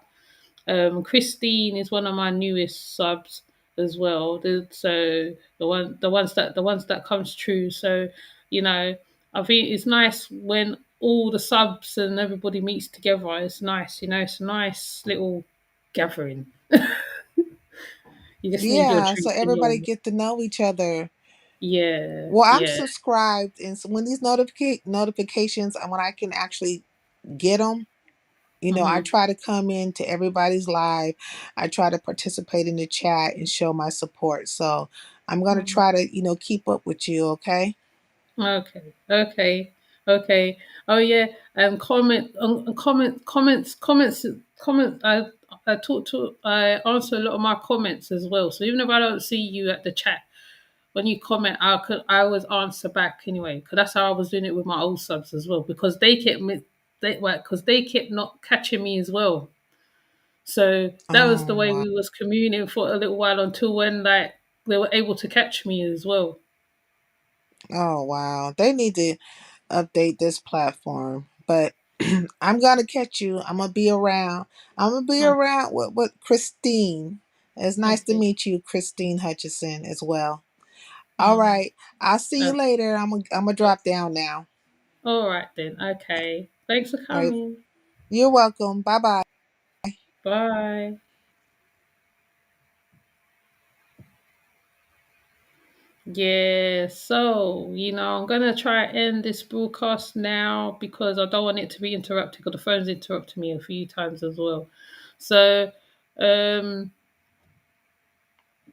Christine is one of my newest subs as well. So the ones that comes true. So you know, I think it's nice when all the subs and everybody meets together. It's nice, it's a nice little gathering. You just need your Yeah, so drink and your everybody get to know each other. yeah, Well, I'm yeah. subscribed, and so when these notifications, and when I can actually get them, I Hmm. try to come into everybody's live. I try to participate in the chat and show my support. So I'm gonna try to, keep up with you. Okay. Okay, okay, okay. Oh yeah, comment. I answer a lot of my comments as well. So even if I don't see you at the chat, when you comment, I always answer back anyway. Because that's how I was doing it with my old subs as well. Because they kept not catching me as well. So that was the Oh way wow. we was communing for a little while until when like they were able to catch me as well. Oh wow. They need to update this platform. But I'm gonna catch you. I'm gonna be around. I'm gonna be Mm, around with Christine. It's nice to okay. meet you, Christine Hutchison, as well. All Mm. right. I'll see you later. I'm gonna drop down now. All right then. Okay. Thanks for All right. coming. You're welcome. Bye bye. Bye. Yeah, so I'm gonna try and end this broadcast now because I don't want it to be interrupted because the phone's interrupted me a few times as well. So, um,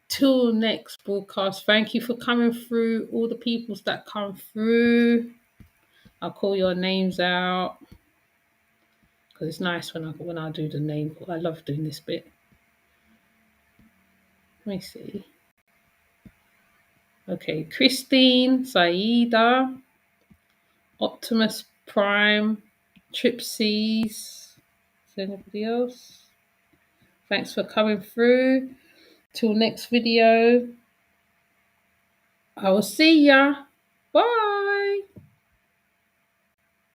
till next broadcast, thank you for coming through. All the peoples that come through, I'll call your names out because it's nice when I do the name. I love doing this bit. Let me see. Okay, Christine, Saida, Optimus Prime, Tripsies. Is there anybody else? Thanks for coming through. Till next video, I will see ya. Bye.